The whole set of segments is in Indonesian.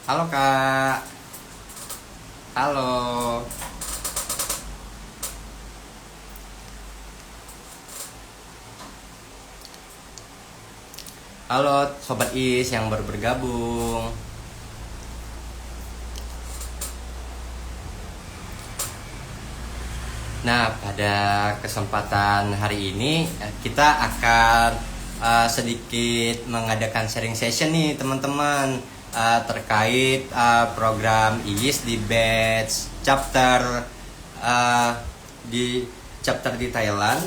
Halo Kak, halo, halo Sobat Is yang baru bergabung. Nah, pada kesempatan hari ini kita akan sedikit mengadakan sharing session nih teman-teman, terkait program IIS di batch chapter eh, di di Thailand.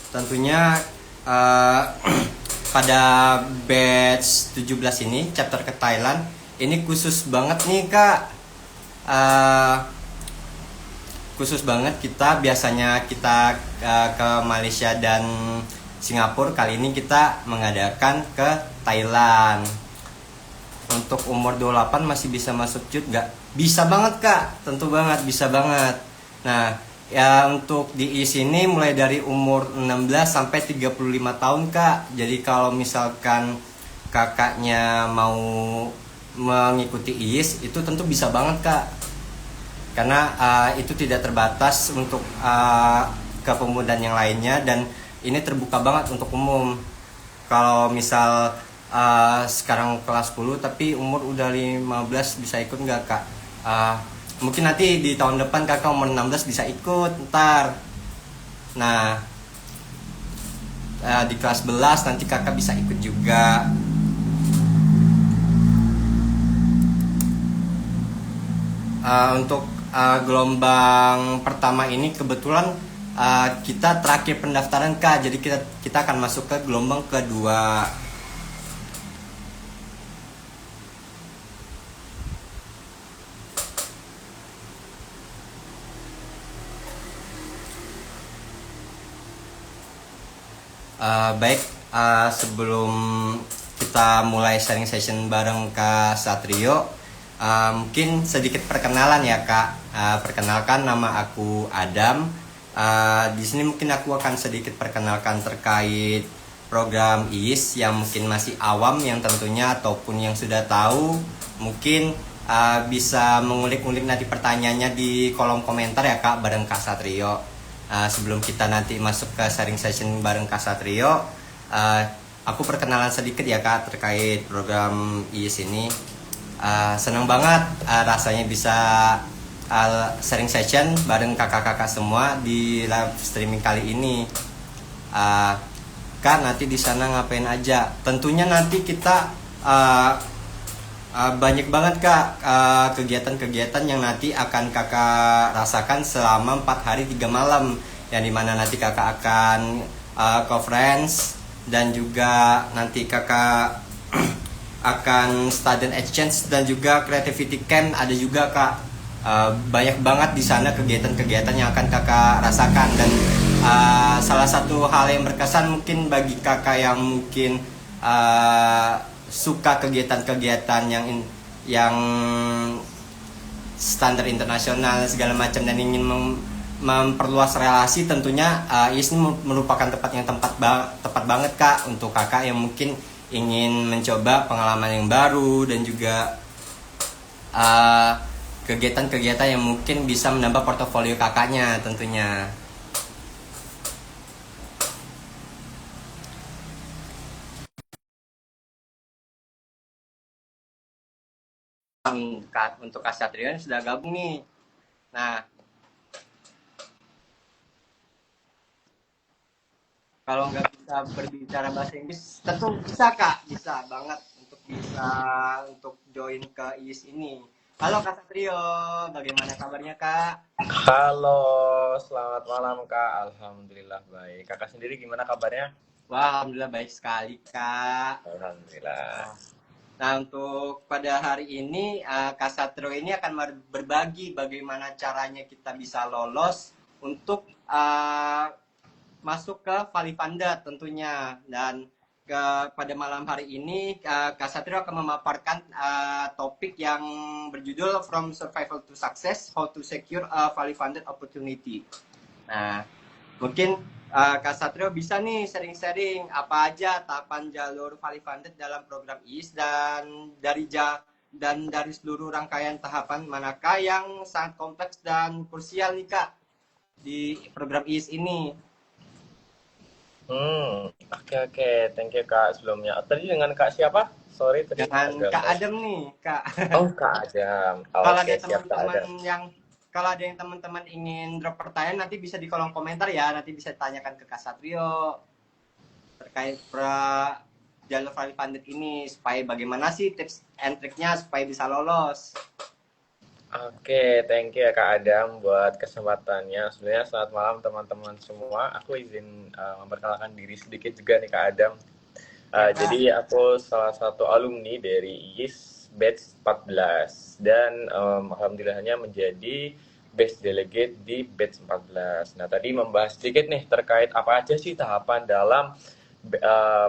Tentunya eh, pada batch 17 ini chapter ke Thailand ini khusus banget nih Kak. Eh, Khusus banget, kita biasanya kita ke Malaysia dan Singapura, kali ini kita mengadakan ke Thailand. Untuk umur 28 masih bisa masuk CUT nggak? Bisa banget Kak, tentu banget bisa banget. Nah, ya untuk di sini mulai dari umur 16 sampai 35 tahun Kak. Jadi kalau misalkan kakaknya mau mengikuti IIS itu tentu bisa banget Kak, karena itu tidak terbatas untuk kepemudaan yang lainnya, dan ini terbuka banget untuk umum. Kalau misal sekarang kelas 10 tapi umur udah 15, bisa ikut nggak Kak? Mungkin nanti di tahun depan kakak umur 16 bisa ikut ntar. Nah, di kelas 11 nanti kakak bisa ikut juga. Untuk gelombang pertama ini kebetulan kita terakhir pendaftaran Kak, jadi kita akan masuk ke gelombang kedua. Baik, sebelum kita mulai sharing session bareng Kak Satrio, mungkin sedikit perkenalan ya Kak. Perkenalkan, nama aku Adam. Di sini mungkin aku akan sedikit perkenalkan terkait program IIS yang mungkin masih awam, yang tentunya ataupun yang sudah tahu mungkin bisa mengulik-ulik nanti pertanyaannya di kolom komentar ya Kak, bareng Kak Satrio. Sebelum kita nanti masuk ke sharing session bareng Kak Satrio, aku perkenalan sedikit ya Kak terkait program IIS ini. Senang banget rasanya bisa sharing session bareng kakak-kakak semua di live streaming kali ini. Uh, Kak, nanti di sana ngapain aja? Tentunya nanti kita banyak banget Kak kegiatan-kegiatan yang nanti akan kakak rasakan selama 4 hari 3 malam, yang dimana nanti kakak akan conference, dan juga nanti kakak akan student exchange dan juga creativity camp ada juga Kak. Banyak banget di sana kegiatan-kegiatan yang akan kakak rasakan, dan salah satu hal yang berkesan mungkin bagi kakak yang mungkin suka kegiatan-kegiatan yang standar internasional segala macam, dan ingin memperluas relasi, tentunya IIS ini merupakan tepat banget Kak untuk kakak yang mungkin ingin mencoba pengalaman yang baru, dan juga uh, kegiatan-kegiatan yang mungkin bisa menambah portofolio kakaknya tentunya. Untuk Kak Satrian sudah gabung nih. Nah, kalau nggak bisa berbicara bahasa Inggris, tentu bisa Kak, bisa banget untuk untuk join ke IIS ini. Halo Kak Satrio, bagaimana kabarnya Kak? Halo, selamat malam Kak. Alhamdulillah baik. Kakak sendiri gimana kabarnya? Wah, alhamdulillah baik sekali Kak. Alhamdulillah. Nah, nah, untuk pada hari ini Kak Satrio ini akan berbagi bagaimana caranya kita bisa lolos untuk masuk ke Valifanda tentunya. Dan pada malam hari ini Kak Satrio akan memaparkan topik yang berjudul From Survival to Success, How to Secure a Fully Funded Opportunity. Nah, mungkin Kak Satrio bisa nih sharing-sharing apa aja tahapan jalur Fully Funded dalam program IIS, dan dan dari seluruh rangkaian tahapan manakah yang sangat kompleks dan krusial nih Kak di program IIS ini? Oke oke, thank you Kak sebelumnya. Tadi dengan Kak siapa? Sorry tadi Dengan agak Kak lost. Adem nih Kak. Oh Kak Adam. Kalau Oke ada siap Kak teman-teman Adam. yang kalau ada yang teman-teman ingin drop pertanyaan nanti bisa di kolom komentar ya, nanti bisa tanyakan ke Kak Satrio terkait jalur valid funded ini supaya bagaimana sih tips and triknya supaya bisa lolos. Oke, thank you ya Kak Adam buat kesempatannya. Sebenarnya selamat malam teman-teman semua. Aku izin memperkenalkan diri sedikit juga nih Kak Adam. Ya Jadi Kak. aku salah satu alumni dari IIS Batch 14 dan alhamdulillahnya menjadi Best Delegate di Batch 14. Nah, tadi membahas sedikit nih terkait apa aja sih tahapan dalam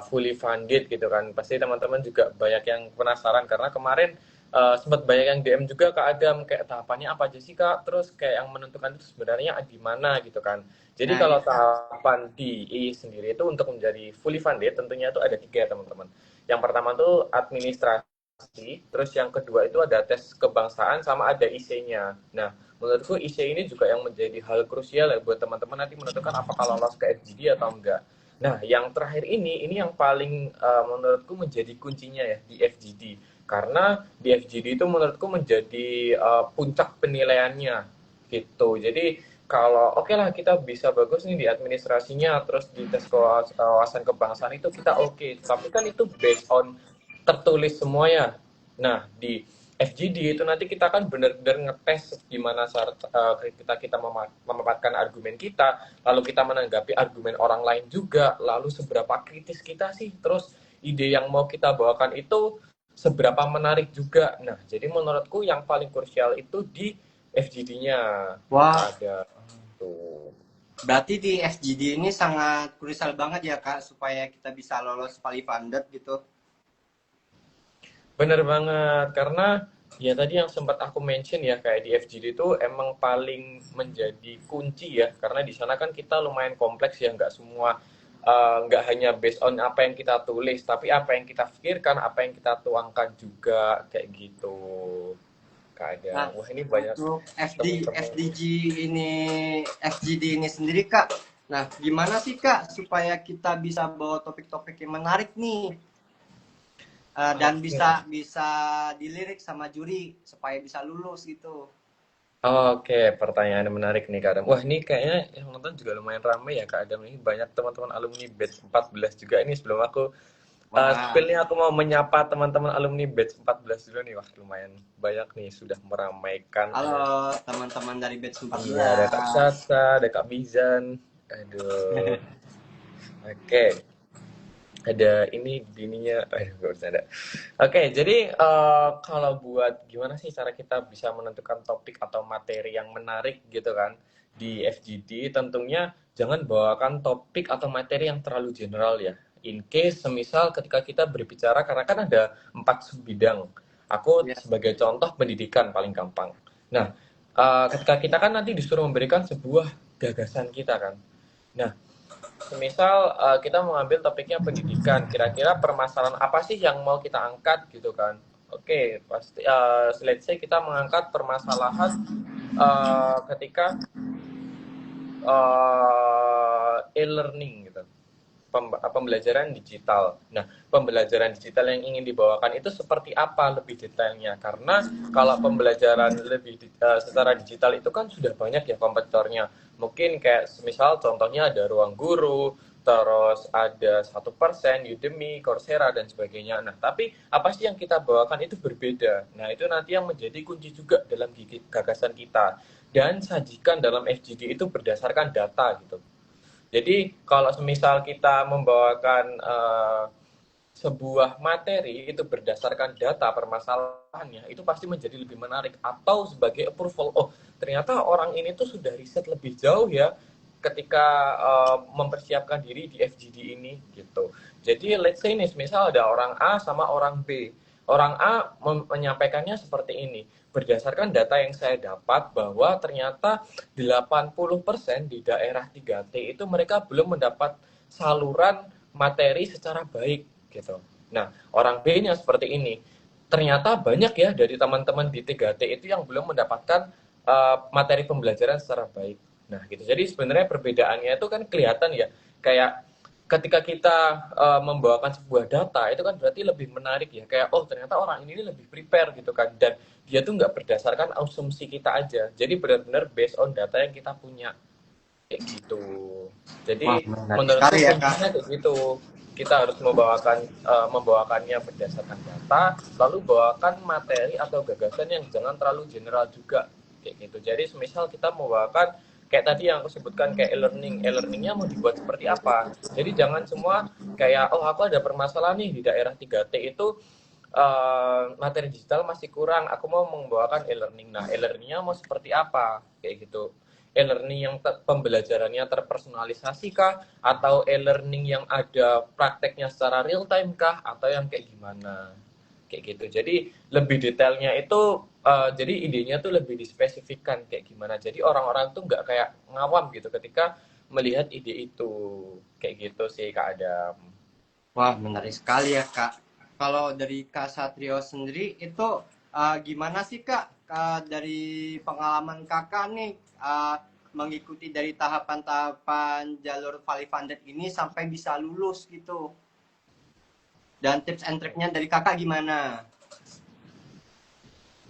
fully funded gitu kan. Pasti teman-teman juga banyak yang penasaran karena kemarin sempat banyak yang DM juga Kak Adam kayak tahapannya apa aja sih Kak, terus kayak yang menentukan itu sebenarnya di mana gitu kan. Jadi Nah, kalau iya Kak. tahapan di I sendiri itu untuk menjadi fully funded tentunya itu ada 3 teman-teman. Yang pertama tuh administrasi, terus yang kedua itu ada tes kebangsaan sama ada IC-nya. Nah, menurutku IC ini juga yang menjadi hal krusial ya buat teman-teman nanti menentukan apakah lolos ke FGD atau enggak. Nah, yang terakhir ini yang paling menurutku menjadi kuncinya ya di FGD. Karena di FGD itu menurutku menjadi puncak penilaiannya gitu. Jadi kalau oke lah kita bisa bagus nih di administrasinya, terus di tes kewawasan kebangsaan itu kita oke. Tapi kan itu based on tertulis semua ya. Nah, di FGD itu nanti kita kan benar-benar ngetes gimana kita memaparkan argumen kita, lalu kita menanggapi argumen orang lain juga, lalu seberapa kritis kita sih, terus ide yang mau kita bawakan itu seberapa menarik juga. Nah, jadi menurutku yang paling krusial itu di FGD-nya. Wah, Ada tuh. berarti di FGD ini sangat krusial banget ya Kak supaya kita bisa lolos valid funded gitu. Bener banget, karena ya tadi yang sempat aku mention ya kayak di FGD itu emang paling menjadi kunci ya, karena di sana kan kita lumayan kompleks ya, nggak semua nggak hanya based on apa yang kita tulis, tapi apa yang kita pikirkan, apa yang kita tuangkan juga kayak gitu. Nah, Kadang, wah ini banyak untuk teman-teman. ini FGD ini sendiri Kak. Nah, gimana sih Kak supaya kita bisa bawa topik-topik yang menarik nih dan Oke. bisa dilirik sama juri supaya bisa lulus gitu. Oke, pertanyaan yang menarik nih Kak Adam. Wah ini kayaknya yang nonton juga lumayan ramai ya Kak Adam. Ini banyak teman-teman alumni batch 14 juga. Ini sebelum aku Wah, spill nih aku mau menyapa teman-teman alumni batch 14 dulu nih. Wah lumayan banyak nih sudah meramaikan. halo teman-teman dari batch Iya ada Kak 14. Sasa, ada Kak Bizan. Aduh. Oke, ada ini bininya. Gak usah ada. Oke, jadi kalau buat gimana sih cara kita bisa menentukan topik atau materi yang menarik gitu kan di FGD, tentunya jangan bawakan topik atau materi yang terlalu general ya. In case, semisal ketika kita berbicara, karena kan ada 4 bidang. Aku Ya. sebagai contoh pendidikan paling gampang. Nah, ketika kita kan nanti disuruh memberikan sebuah gagasan kita kan. Nah, semisal kita mengambil topiknya pendidikan, kira-kira permasalahan apa sih yang mau kita angkat gitu kan? Oke, pasti let's say kita mengangkat permasalahan ketika e-learning gitu, pembelajaran digital. Nah, pembelajaran digital yang ingin dibawakan itu seperti apa lebih detailnya? Karena kalau pembelajaran secara digital itu kan sudah banyak ya kompetitornya. Mungkin kayak misal contohnya ada Ruang Guru, terus ada 1%, Udemy, Coursera, dan sebagainya. Nah, tapi apa sih yang kita bawakan itu berbeda. Nah, itu nanti yang menjadi kunci juga dalam gagasan kita. Dan sajikan dalam FGD itu berdasarkan data gitu. Jadi kalau semisal kita membawakan sebuah materi itu berdasarkan data permasalahannya, itu pasti menjadi lebih menarik. Atau sebagai approval, oh ternyata orang ini tuh sudah riset lebih jauh ya ketika mempersiapkan diri di FGD ini gitu. Jadi let's say nih, misal ada orang A sama orang B. Orang A menyampaikannya seperti ini. Berdasarkan data yang saya dapat bahwa ternyata 80% di daerah 3T itu mereka belum mendapat saluran materi secara baik gitu. Nah, orang B-nya seperti ini. ternyata banyak ya dari teman-teman di 3T itu yang belum mendapatkan materi pembelajaran secara baik. Nah, gitu. Jadi sebenarnya perbedaannya itu kan kelihatan ya, kayak ketika kita membawakan sebuah data itu kan berarti lebih menarik ya, kayak oh ternyata orang ini lebih prepare gitu kan, dan dia tuh nggak berdasarkan asumsi kita aja, jadi benar-benar based on data yang kita punya kayak gitu. Wah, Jadi menarik menurutku sekali ya Kak. kuncinya kayak gitu. Kita harus membawakannya berdasarkan data, lalu bawakan materi atau gagasan yang jangan terlalu general juga kayak gitu. Jadi semisal kita membawakan kayak tadi yang aku sebutkan kayak e-learningnya mau dibuat seperti apa. Jadi jangan semua kayak oh aku ada permasalahan nih di daerah 3T itu materi digital masih kurang, aku mau membawakan e-learning. Nah, e-learningnya mau seperti apa kayak gitu. E-learning yang pembelajarannya terpersonalisasi kah, atau e-learning yang ada prakteknya secara real time kah, atau yang kayak gimana kayak gitu. Jadi lebih detailnya itu jadi idenya tuh lebih dispesifikkan kayak gimana, jadi orang-orang tuh nggak kayak ngawam gitu ketika melihat ide itu kayak gitu sih Kak Adam. Wah, menarik sekali ya Kak. Kalau dari Kak Satrio sendiri itu gimana sih Kak, dari pengalaman Kakak nih mengikuti dari tahapan-tahapan jalur Valley Funded ini sampai bisa lulus gitu. Dan tips and triknya dari Kakak gimana?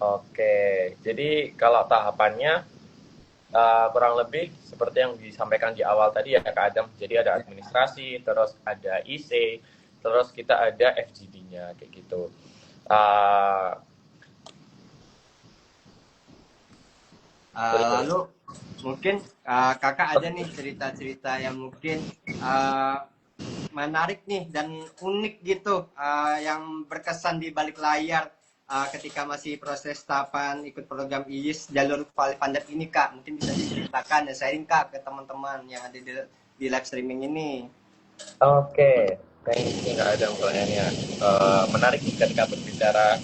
Oke, jadi kalau tahapannya kurang lebih seperti yang disampaikan di awal tadi ya Kak Adam. Jadi ada administrasi, terus ada IC, terus kita ada FGD-nya kayak gitu. Uh, terus Lalu mungkin Kakak ada nih cerita-cerita yang mungkin menarik nih dan unik gitu, yang berkesan di balik layar ketika masih proses tahapan ikut program IIS jalur Valley Funded ini Kak. Mungkin bisa diceritakan dan sharing Kak ke teman-teman yang ada di live streaming ini. Oke, thank you Kak Adam pertanyaannya. Menarik nih ketika berbicara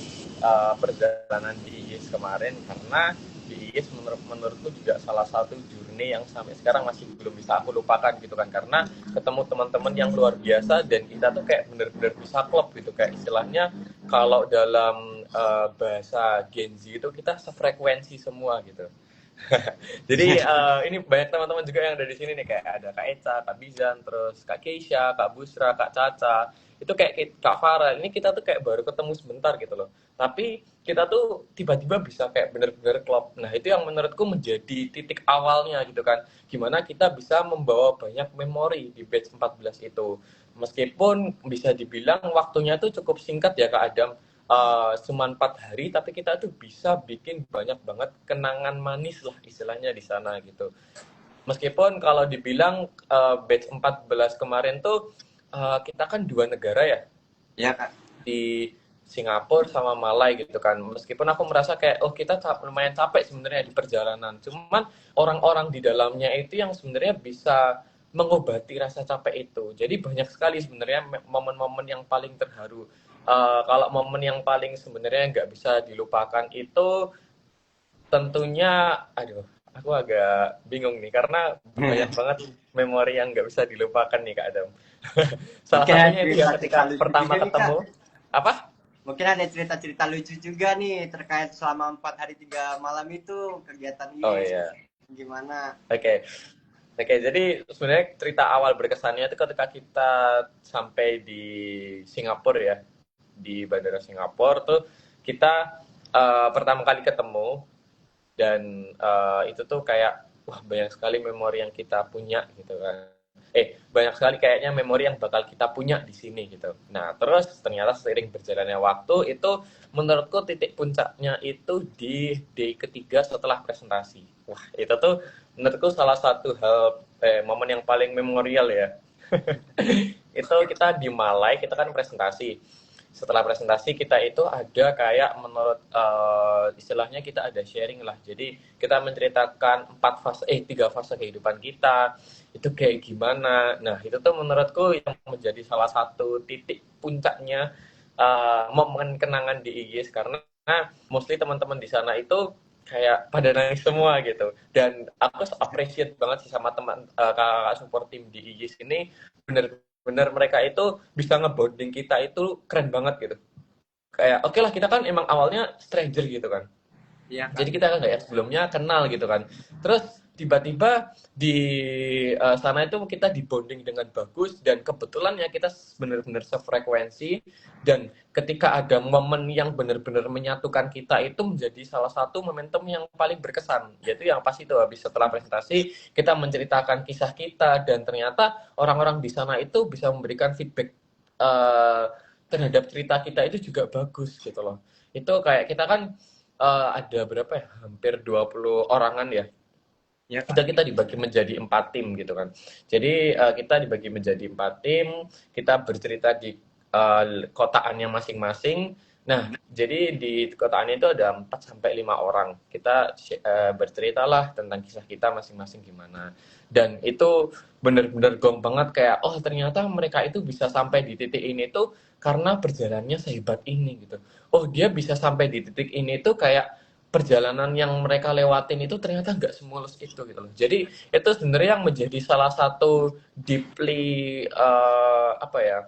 perjalanan di IIS kemarin, karena di IIS menurutku juga salah satu journey yang sampai sekarang masih belum bisa aku lupakan gitu kan, karena ketemu teman-teman yang luar biasa dan kita tuh kayak bener-bener bisa klop gitu, kayak istilahnya kalau dalam bahasa Gen Z itu kita sefrekuensi semua gitu. Jadi ini banyak teman-teman juga yang ada di sini nih, kayak ada Kak Eca, Kak Bizan, terus Kak Keisha, Kak Busra, Kak Caca. Itu kayak Kak Farah. Ini kita tuh kayak baru ketemu sebentar gitu loh. Tapi kita tuh tiba-tiba bisa kayak bener-bener klop. Nah, itu yang menurutku menjadi titik awalnya gitu kan. Gimana kita bisa membawa banyak memori di batch 14 itu. Meskipun bisa dibilang waktunya tuh cukup singkat ya Kak Adam, cuma 4 hari, tapi kita tuh bisa bikin banyak banget kenangan manis lah istilahnya di sana gitu. Meskipun kalau dibilang batch 14 kemarin tuh kita kan 2 negara ya, Ya Kak. di Singapura sama Malai gitu kan. Meskipun aku merasa kayak oh kita lumayan capek sebenarnya di perjalanan. Cuman orang-orang di dalamnya itu yang sebenarnya bisa mengobati rasa capek itu. Jadi banyak sekali sebenarnya momen-momen yang paling terharu. Kalau momen yang paling sebenarnya nggak bisa dilupakan itu tentunya, aduh, aku agak bingung nih karena banyak banget memori yang nggak bisa dilupakan nih Kak Adam. Salah Mungkin ada satunya itu ya cerita-cerita ketika lucu juga pertama nih Kak. ketemu, apa? Mungkin ada cerita-cerita lucu juga nih terkait selama 4 hari 3 malam itu kegiatan Oh IIS iya, gimana? oke. Oke, jadi sebenarnya cerita awal berkesannya itu ketika kita sampai di Singapura ya, di Bandara Singapura tuh kita pertama kali ketemu, dan itu tuh kayak wah banyak sekali memori yang kita punya gitu kan. Banyak sekali kayaknya memori yang bakal kita punya di sini gitu. Nah, terus ternyata seiring berjalannya waktu itu menurutku titik puncaknya itu di day ketiga setelah presentasi. Wah, itu tuh menurutku salah satu hal momen yang paling memorial ya. Itu kita di Malai, kita kan presentasi. Setelah presentasi kita itu ada kayak menurut istilahnya kita ada sharing lah. Jadi kita menceritakan 3 fase kehidupan kita itu kayak gimana. Nah, itu tuh menurutku yang menjadi salah satu titik puncaknya momen kenangan di IGS, karena mostly teman-teman di sana itu kayak pada nangis semua gitu. Dan aku appreciate banget sih sama teman kakak support tim di IGS ini, bener-bener mereka itu bisa ngebonding kita itu keren banget gitu. kayak oke lah, kita kan emang awalnya stranger gitu kan. Iya, Kak. Jadi kita kan nggak sebelumnya kenal gitu kan. Terus tiba-tiba di sana itu kita dibonding dengan bagus, dan kebetulan ya kita benar-benar sefrekuensi, dan ketika ada momen yang benar-benar menyatukan kita itu menjadi salah satu momentum yang paling berkesan, yaitu yang pas itu habis setelah presentasi kita menceritakan kisah kita, dan ternyata orang-orang di sana itu bisa memberikan feedback eh, terhadap cerita kita itu juga bagus gitu loh. Itu kayak kita kan ada berapa ya? Hampir 20 orangan ya. Iya, Kak. Kita dibagi menjadi 4 tim gitu kan. Jadi kita dibagi menjadi 4 tim, kita bercerita di kotaannya masing-masing. Nah, jadi di kotaannya itu ada 4 sampai 5 orang. Kita berceritalah tentang kisah kita masing-masing gimana. Dan itu benar-benar gong banget, kayak oh ternyata mereka itu bisa sampai di titik ini tuh karena perjalanannya sehebat ini gitu. Oh, dia bisa sampai di titik ini tuh kayak perjalanan yang mereka lewatin itu ternyata nggak semulus itu gitu loh. Jadi itu sebenarnya yang menjadi salah satu deeply apa ya,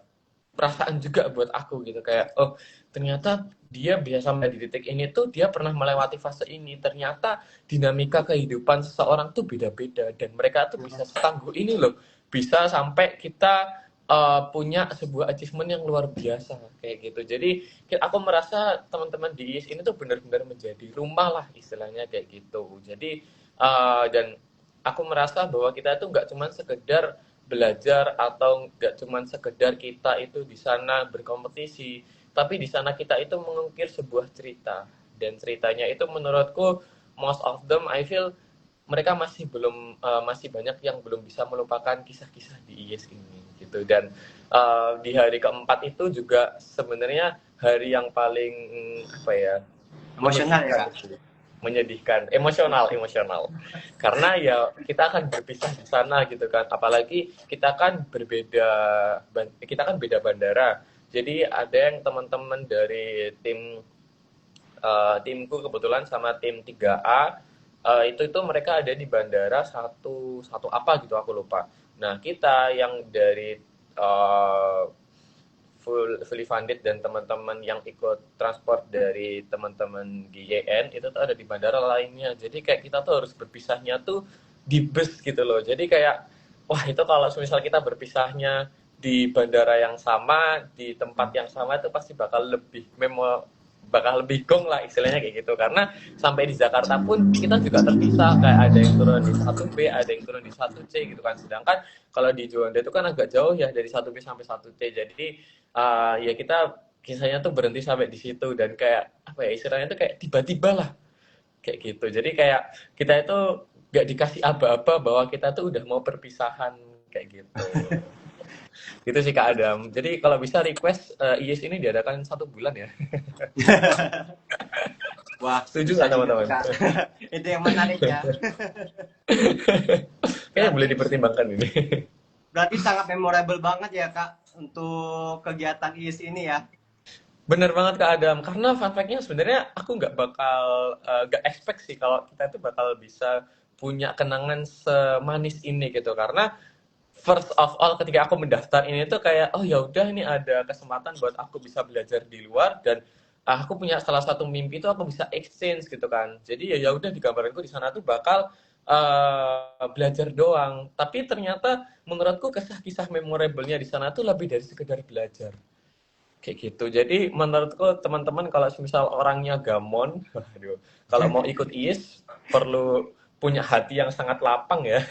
perasaan juga buat aku gitu, kayak oh ternyata dia bisa sampai di titik ini tuh dia pernah melewati fase ini. Ternyata dinamika kehidupan seseorang tuh beda-beda, dan mereka tuh bisa setangguh ini loh, bisa sampai kita punya sebuah achievement yang luar biasa kayak gitu. Jadi aku merasa teman-teman di IIS ini tuh benar-benar menjadi rumah lah istilahnya kayak gitu. Jadi dan aku merasa bahwa kita tuh nggak cuma sekedar belajar, atau nggak cuma sekedar kita itu di sana berkompetisi, tapi di sana kita itu mengukir sebuah cerita, dan ceritanya itu menurutku most of them I feel mereka masih banyak yang belum bisa melupakan kisah-kisah di IIS ini gitu. Dan di hari keempat itu juga sebenarnya hari yang paling apa ya, Emosional ya, Kak? menyedihkan, emosional, karena ya kita akan berpisah di sana gitu kan, apalagi kita kan beda bandara. Jadi ada yang teman-teman dari timku kebetulan sama tim 3A, itu mereka ada di bandara satu satu apa gitu aku lupa. Nah kita yang dari uh, fully funded dan teman-teman yang ikut transport dari teman-teman GYN itu tuh ada di bandara lainnya. Jadi kayak kita tuh harus berpisahnya tuh di bus gitu loh. Jadi kayak wah itu kalau misal kita berpisahnya di bandara yang sama, di tempat yang sama, itu pasti bakal lebih gong lah istilahnya kayak gitu. Karena sampai di Jakarta pun kita juga terpisah, kayak ada yang turun di 1B, ada yang turun di 1C gitu kan. Sedangkan kalau di Juanda itu kan agak jauh ya, dari 1B sampai 1C. Jadi ya kita kisahnya tuh berhenti sampai di situ, dan kayak apa ya istilahnya tuh kayak tiba-tiba lah kayak gitu. Jadi kayak kita itu gak dikasih aba-aba bahwa kita tuh udah mau perpisahan kayak gitu. Gitu sih Kak Adam. Jadi kalau bisa request IIS ini diadakan 1 bulan ya. Wah, Setuju bisa nggak juga, teman-teman? Kak. Itu yang menarik ya. Kayaknya boleh Berarti dipertimbangkan ini. berarti sangat memorable banget ya, Kak, untuk kegiatan IIS ini ya. Bener banget Kak Adam. Karena fun fact-nya sebenarnya aku nggak expect sih kalau kita itu bakal bisa punya kenangan semanis ini gitu. Karena first of all ketika aku mendaftar ini tuh kayak oh ya udah ini ada kesempatan buat aku bisa belajar di luar, dan aku punya salah satu mimpi itu aku bisa exchange gitu kan. Jadi ya udah di gambaranku di sana tuh bakal belajar doang. Tapi ternyata menurutku kisah-kisah memorable-nya di sana tuh lebih dari sekedar belajar. Kayak gitu. Jadi menurutku teman-teman kalau misal orangnya gamon, waduh, kalau mau ikut IIS perlu punya hati yang sangat lapang ya.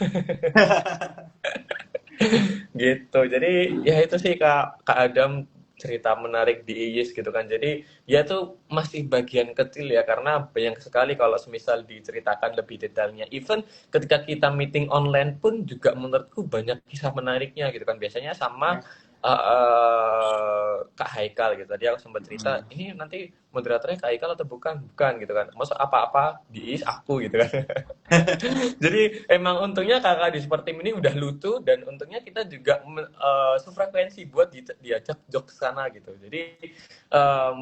Gitu. Jadi ya itu sih Kak Adam, cerita menarik di IIS gitu kan. Jadi ya tuh masih bagian kecil ya, karena banyak sekali kalau semisal diceritakan lebih detailnya. Even ketika kita meeting online pun juga menurutku banyak kisah menariknya gitu kan. Biasanya sama Kak Haikal gitu. Tadi aku sempat cerita, ini nanti moderatornya Kak Haikal atau bukan? Bukan gitu kan. Maksud apa-apa di IIS aku gitu kan. Jadi emang untungnya kakak di Super Team ini udah lucu, dan untungnya kita juga sefrekuensi buat diajak jok sana gitu. Jadi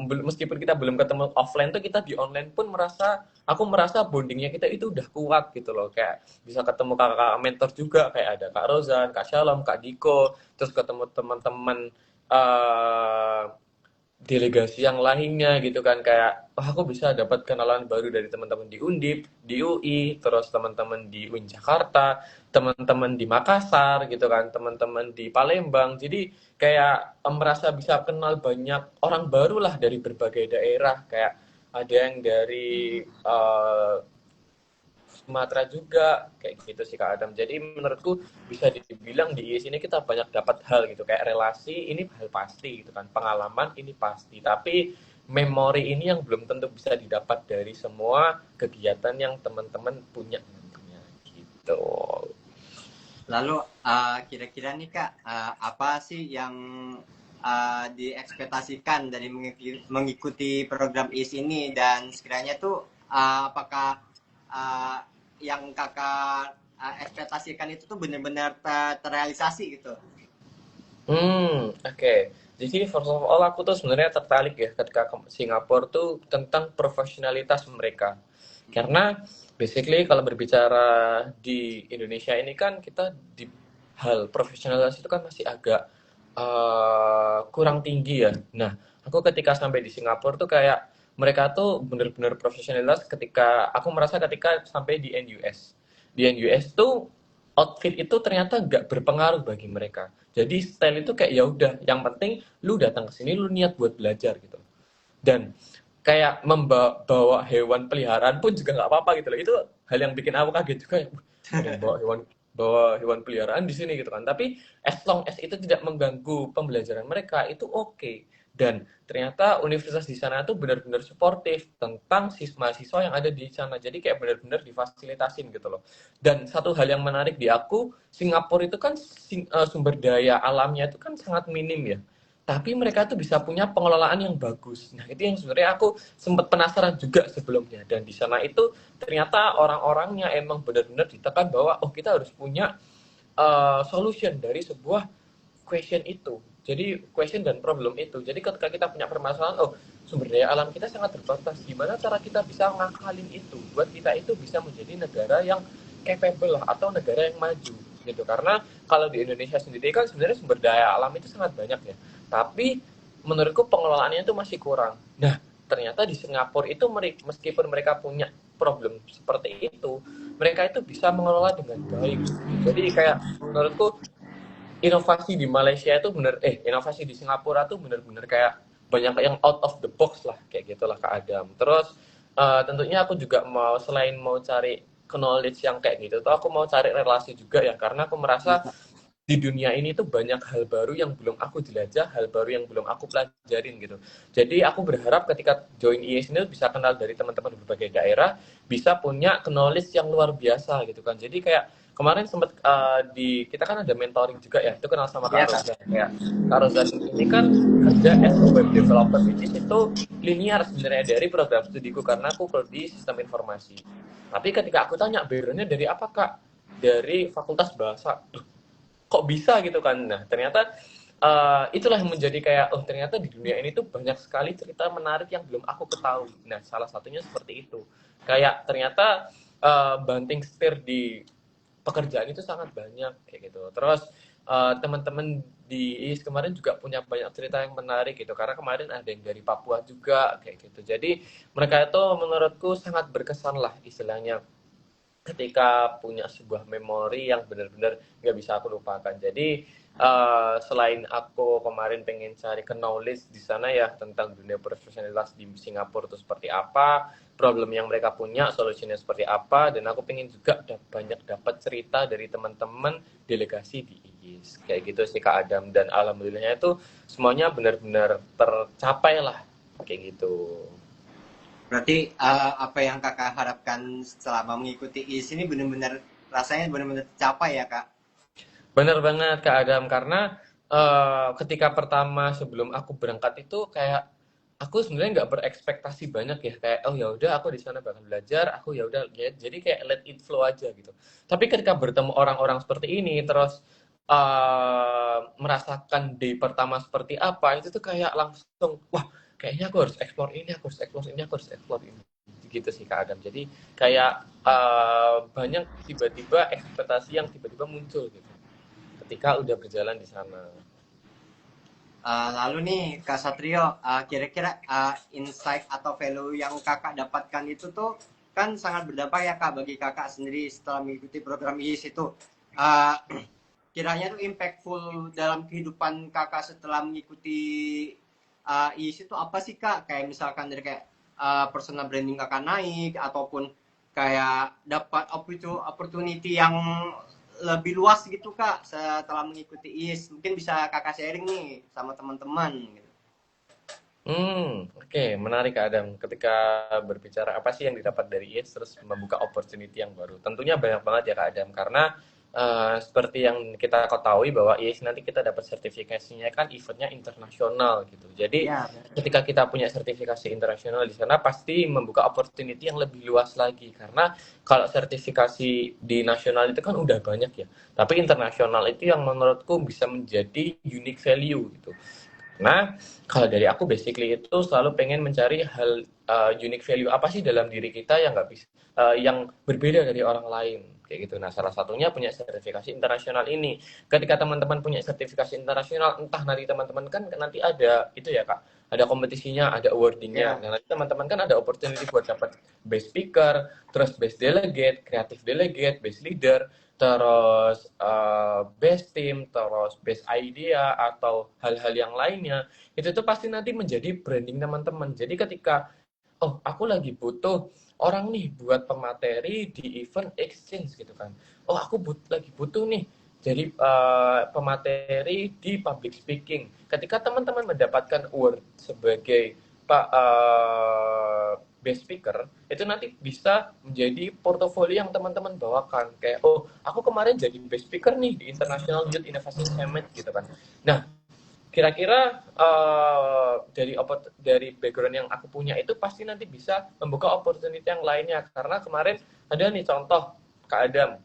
meskipun kita belum ketemu offline tuh, kita di online pun aku merasa bondingnya kita itu udah kuat gitu loh. Kayak bisa ketemu kakak mentor juga, kayak ada Kak Rozan, Kak Shalom, Kak Diko, terus ketemu teman-teman delegasi yang lainnya gitu kan, kayak aku bisa dapat kenalan baru dari teman-teman di Undip, di UI, terus teman-teman di UIN Jakarta, teman-teman di Makassar gitu kan, teman-teman di Palembang. Jadi kayak merasa bisa kenal banyak orang baru lah dari berbagai daerah, kayak ada yang dari Sumatera juga, kayak gitu sih Kak Adam. Jadi menurutku bisa dibilang di IS ini kita banyak dapat hal gitu, kayak relasi ini hal pasti gitu kan, pengalaman ini pasti, tapi memori ini yang belum tentu bisa didapat dari semua kegiatan yang teman-teman punya nantinya gitu. Lalu kira-kira nih Kak, apa sih yang diekspektasikan dari mengikuti program IS ini, dan sekiranya tuh apakah uh, yang Kakak ekspektasikan itu tuh benar-benar terrealisasi gitu? Oke. Jadi first of all aku tuh sebenarnya tertarik ya ketika ke Singapura tuh tentang profesionalitas mereka. Karena basically kalau berbicara di Indonesia ini kan kita di hal profesionalitas itu kan masih agak kurang tinggi ya. Nah, aku ketika sampai di Singapura tuh kayak mereka tuh bener-bener profesionalitas ketika aku merasa ketika sampai di NUS. Di NUS tuh outfit itu ternyata nggak berpengaruh bagi mereka. Jadi style itu kayak ya udah, yang penting lu datang ke sini lu niat buat belajar gitu. Dan kayak membawa hewan peliharaan pun juga nggak apa-apa gitu loh. Itu hal yang bikin aku kaget juga ya. Ada yang bawa hewan peliharaan di sini gitu kan. Tapi as long as itu tidak mengganggu pembelajaran mereka itu oke. Dan ternyata universitas di sana tuh benar-benar suportif tentang mahasiswa yang ada di sana. Jadi kayak benar-benar difasilitasin gitu loh. Dan satu hal yang menarik di aku, Singapura itu kan sumber daya alamnya itu kan sangat minim ya, tapi mereka tuh bisa punya pengelolaan yang bagus. Nah, itu yang sebenarnya aku sempat penasaran juga sebelumnya. Dan di sana itu ternyata orang-orangnya emang benar-benar ditekan bahwa oh kita harus punya solution dari sebuah question itu. Jadi question dan problem itu. Jadi ketika kita punya permasalahan, oh sumber daya alam kita sangat terbatas. Gimana cara kita bisa ngakalin itu buat kita itu bisa menjadi negara yang capable lah, atau negara yang maju gitu. Karena kalau di Indonesia sendiri kan sebenarnya sumber daya alam itu sangat banyak ya. Tapi menurutku pengelolaannya itu masih kurang. Nah, ternyata di Singapura itu meskipun mereka punya problem seperti itu, mereka itu bisa mengelola dengan baik. Jadi kayak menurutku inovasi di Malaysia itu inovasi di Singapura tuh bener-bener kayak banyak yang out of the box lah, kayak gitulah Kak Adam. Terus tentunya aku juga mau, selain mau cari knowledge yang kayak gitu tuh aku mau cari relasi juga ya, karena aku merasa di dunia ini tuh banyak hal baru yang belum aku jelajah, hal baru yang belum aku pelajarin gitu. Jadi aku berharap ketika join IES ini bisa kenal dari teman-teman berbagai daerah, bisa punya knowledge yang luar biasa gitu kan. Jadi kayak kemarin sempat di kita kan ada mentoring juga ya, itu kenal sama Iya Kak Kak. Rozan. Ya, Kak Rozan ini kan kerja as a web developer, which is itu linear sebenarnya dari program studiku karena aku prodi sistem informasi. Tapi ketika aku tanya backgroundnya dari apa Kak? Dari Fakultas Bahasa. Kok bisa gitu kan. Nah ternyata itulah yang menjadi kayak oh ternyata di dunia ini tuh banyak sekali cerita menarik yang belum aku ketahui. Nah salah satunya seperti itu, kayak ternyata banting setir di pekerjaan itu sangat banyak kayak gitu. Terus teman-teman di IS kemarin juga punya banyak cerita yang menarik gitu, karena kemarin ada yang dari Papua juga kayak gitu. Jadi mereka itu menurutku sangat berkesan lah istilahnya, ketika punya sebuah memori yang benar-benar nggak bisa aku lupakan. Jadi selain aku kemarin pengen cari knowledge di sana ya tentang dunia profesionalitas di Singapura itu seperti apa, problem yang mereka punya, solusinya seperti apa, dan aku pengen juga banyak dapat cerita dari teman-teman delegasi di IGIS. Kayak gitu sih Kak Adam, dan alhamdulillahnya itu semuanya benar-benar tercapai lah kayak gitu. Berarti apa yang Kakak harapkan selama mengikuti IS ini benar-benar rasanya benar-benar tercapai ya Kak? Bener banget Kak Adam, karena ketika pertama sebelum aku berangkat itu kayak aku sebenarnya nggak berekspektasi banyak ya, kayak oh ya udah aku di sana bakal belajar, aku ya udah ya, jadi kayak let it flow aja gitu. Tapi ketika bertemu orang-orang seperti ini, terus merasakan day pertama seperti apa, itu tuh kayak langsung wah kayaknya aku harus explore ini, aku harus explore ini, aku harus explore ini, gitu sih Kak Adam. Jadi kayak banyak tiba-tiba ekspektasi yang tiba-tiba muncul gitu ketika udah berjalan di sana. Lalu nih Kak Satrio, kira-kira insight atau value yang kakak dapatkan itu tuh kan sangat berdampak ya kak bagi kakak sendiri setelah mengikuti program IIS itu. Uh, Kiranya tuh impactful dalam kehidupan kakak setelah mengikuti IIS itu apa sih kak? Kayak misalkan dari kayak personal branding kakak naik ataupun kayak dapat opportunity yang lebih luas gitu kak setelah mengikuti IIS. Mungkin bisa kakak sharing nih sama teman-teman gitu. Oke, menarik Kak Adam. Ketika berbicara apa sih yang didapat dari IELTS terus membuka opportunity yang baru. Tentunya banyak banget ya Kak Adam, karena seperti yang kita ketahui bahwa IELTS nanti kita dapat sertifikasinya kan eventnya internasional gitu. Jadi Ya, ketika kita punya sertifikasi internasional di sana pasti membuka opportunity yang lebih luas lagi. Karena kalau sertifikasi di nasional itu kan udah banyak ya. Tapi internasional itu yang menurutku bisa menjadi unique value gitu. Nah, kalau dari aku basically itu selalu pengen mencari hal unique value apa sih dalam diri kita yang nggak bisa yang berbeda dari orang lain kayak gitu. Nah, salah satunya punya sertifikasi internasional ini. Ketika teman-teman punya sertifikasi internasional, entah nanti teman-teman kan nanti ada itu ya Kak, ada kompetisinya, ada awardingnya. ya, Nah, nanti teman-teman kan ada opportunity buat dapat best speaker, terus best delegate, creative delegate, best leader, terus best team, terus best idea atau hal-hal yang lainnya, itu tuh pasti nanti menjadi branding teman-teman. Jadi ketika, oh aku lagi butuh orang nih buat pemateri di event exchange gitu kan. Oh aku lagi butuh nih jadi pemateri di public speaking. Ketika teman-teman mendapatkan award sebagai best speaker, itu nanti bisa menjadi portofolio yang teman-teman bawakan. Kayak, oh, aku kemarin jadi best speaker nih di International Youth Innovation Summit gitu kan. Nah, kira-kira dari background yang aku punya itu pasti nanti bisa membuka opportunity yang lainnya. Karena kemarin ada nih contoh, Kak Adam,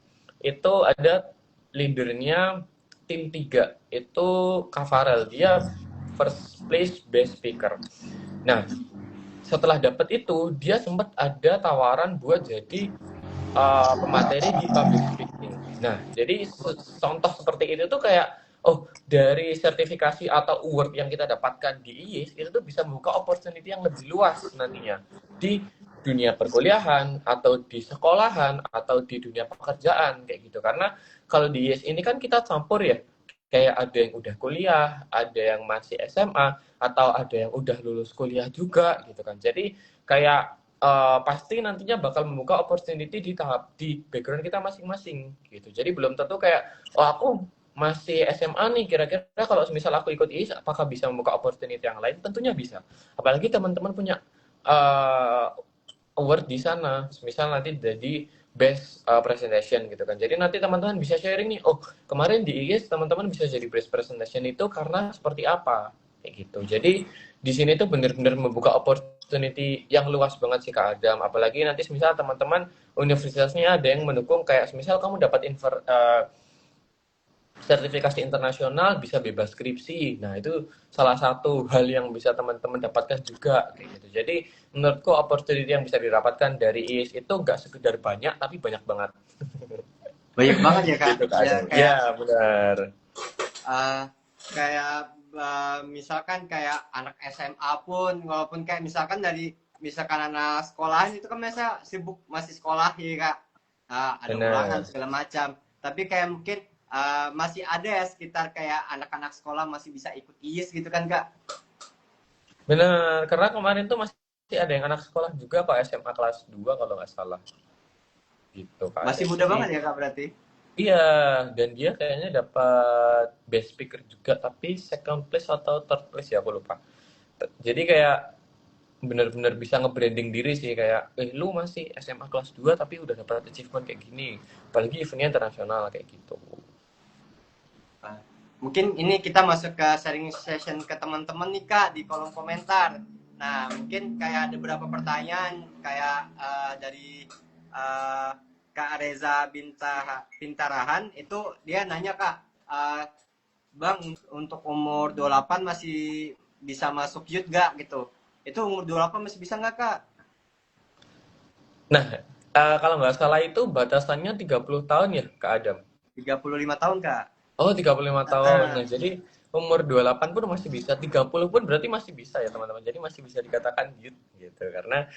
itu ada leadernya tim 3, itu Kak Farel, dia first place best speaker. Nah, setelah dapat itu, dia sempat ada tawaran buat jadi pemateri di public speaking. Nah, jadi contoh seperti itu tuh kayak, oh, dari sertifikasi atau award yang kita dapatkan di IIS, itu tuh bisa membuka opportunity yang lebih luas nantinya di dunia perkuliahan, atau di sekolahan, atau di dunia pekerjaan, kayak gitu. Karena kalau di IIS ini kan kita campur ya, kayak ada yang udah kuliah, ada yang masih SMA, atau ada yang udah lulus kuliah juga gitu kan. Jadi kayak pasti nantinya bakal membuka opportunity di background kita masing-masing gitu. Jadi belum tentu kayak, oh aku masih SMA nih, kira-kira kalau misal aku ikut IIS apakah bisa membuka opportunity yang lain? Tentunya bisa. Apalagi teman-teman punya uh, award di sana, misal nanti jadi best presentation gitu kan. Jadi nanti teman-teman bisa sharing nih, oh kemarin di IIS teman-teman bisa jadi best presentation itu karena seperti apa, kayak gitu. Jadi di sini tuh benar-benar membuka opportunity yang luas banget sih Kak Adam. Apalagi nanti misal teman-teman universitasnya ada yang mendukung, kayak misal kamu dapat sertifikasi internasional bisa bebas skripsi. Nah, itu salah satu hal yang bisa teman-teman dapatkan juga kayak gitu. Jadi, menurutku opportunity yang bisa didapatkan dari IIS itu nggak sekedar banyak, tapi banyak banget. banyak banget ya kak. Gitu, Kak Ya Adam. kayak Ya, benar. uh, kayak misalkan kayak anak SMA pun walaupun kayak misalkan dari misalkan anak sekolahan itu kan biasa sibuk masih sekolah ya kak. Ada ulangan Benar. segala macam tapi kayak mungkin masih ada ya sekitar kayak anak-anak sekolah masih bisa ikut IIS gitu kan kak. Benar, karena kemarin tuh masih ada yang anak sekolah juga Pak, SMA kelas 2 kalau nggak salah. Gitu, Kak Masih Adam. muda Jadi, banget ya kak berarti. iya, dan dia kayaknya dapat best speaker juga, tapi second place atau third place ya, aku lupa. Jadi kayak benar-benar bisa nge-branding diri sih, kayak lu masih SMA kelas 2 tapi udah dapat achievement kayak gini, apalagi eventnya internasional kayak gitu. Nah, mungkin ini kita masuk ke sharing session ke teman-teman nih kak di kolom komentar. Nah mungkin kayak ada beberapa pertanyaan kayak dari uh, Kak Reza Bintarahan itu dia nanya kak, bang untuk umur 28 masih bisa masuk youth gak gitu? Itu umur 28 masih bisa nggak kak? Nah, kalau nggak salah itu batasannya 30 tahun ya Kak Adam. 35 tahun kak. Oh, 35 tahun. Ah, Nah, jadi umur 28 pun masih bisa, 30 pun berarti masih bisa ya, teman-teman. Jadi masih bisa dikatakan youth gitu. Karena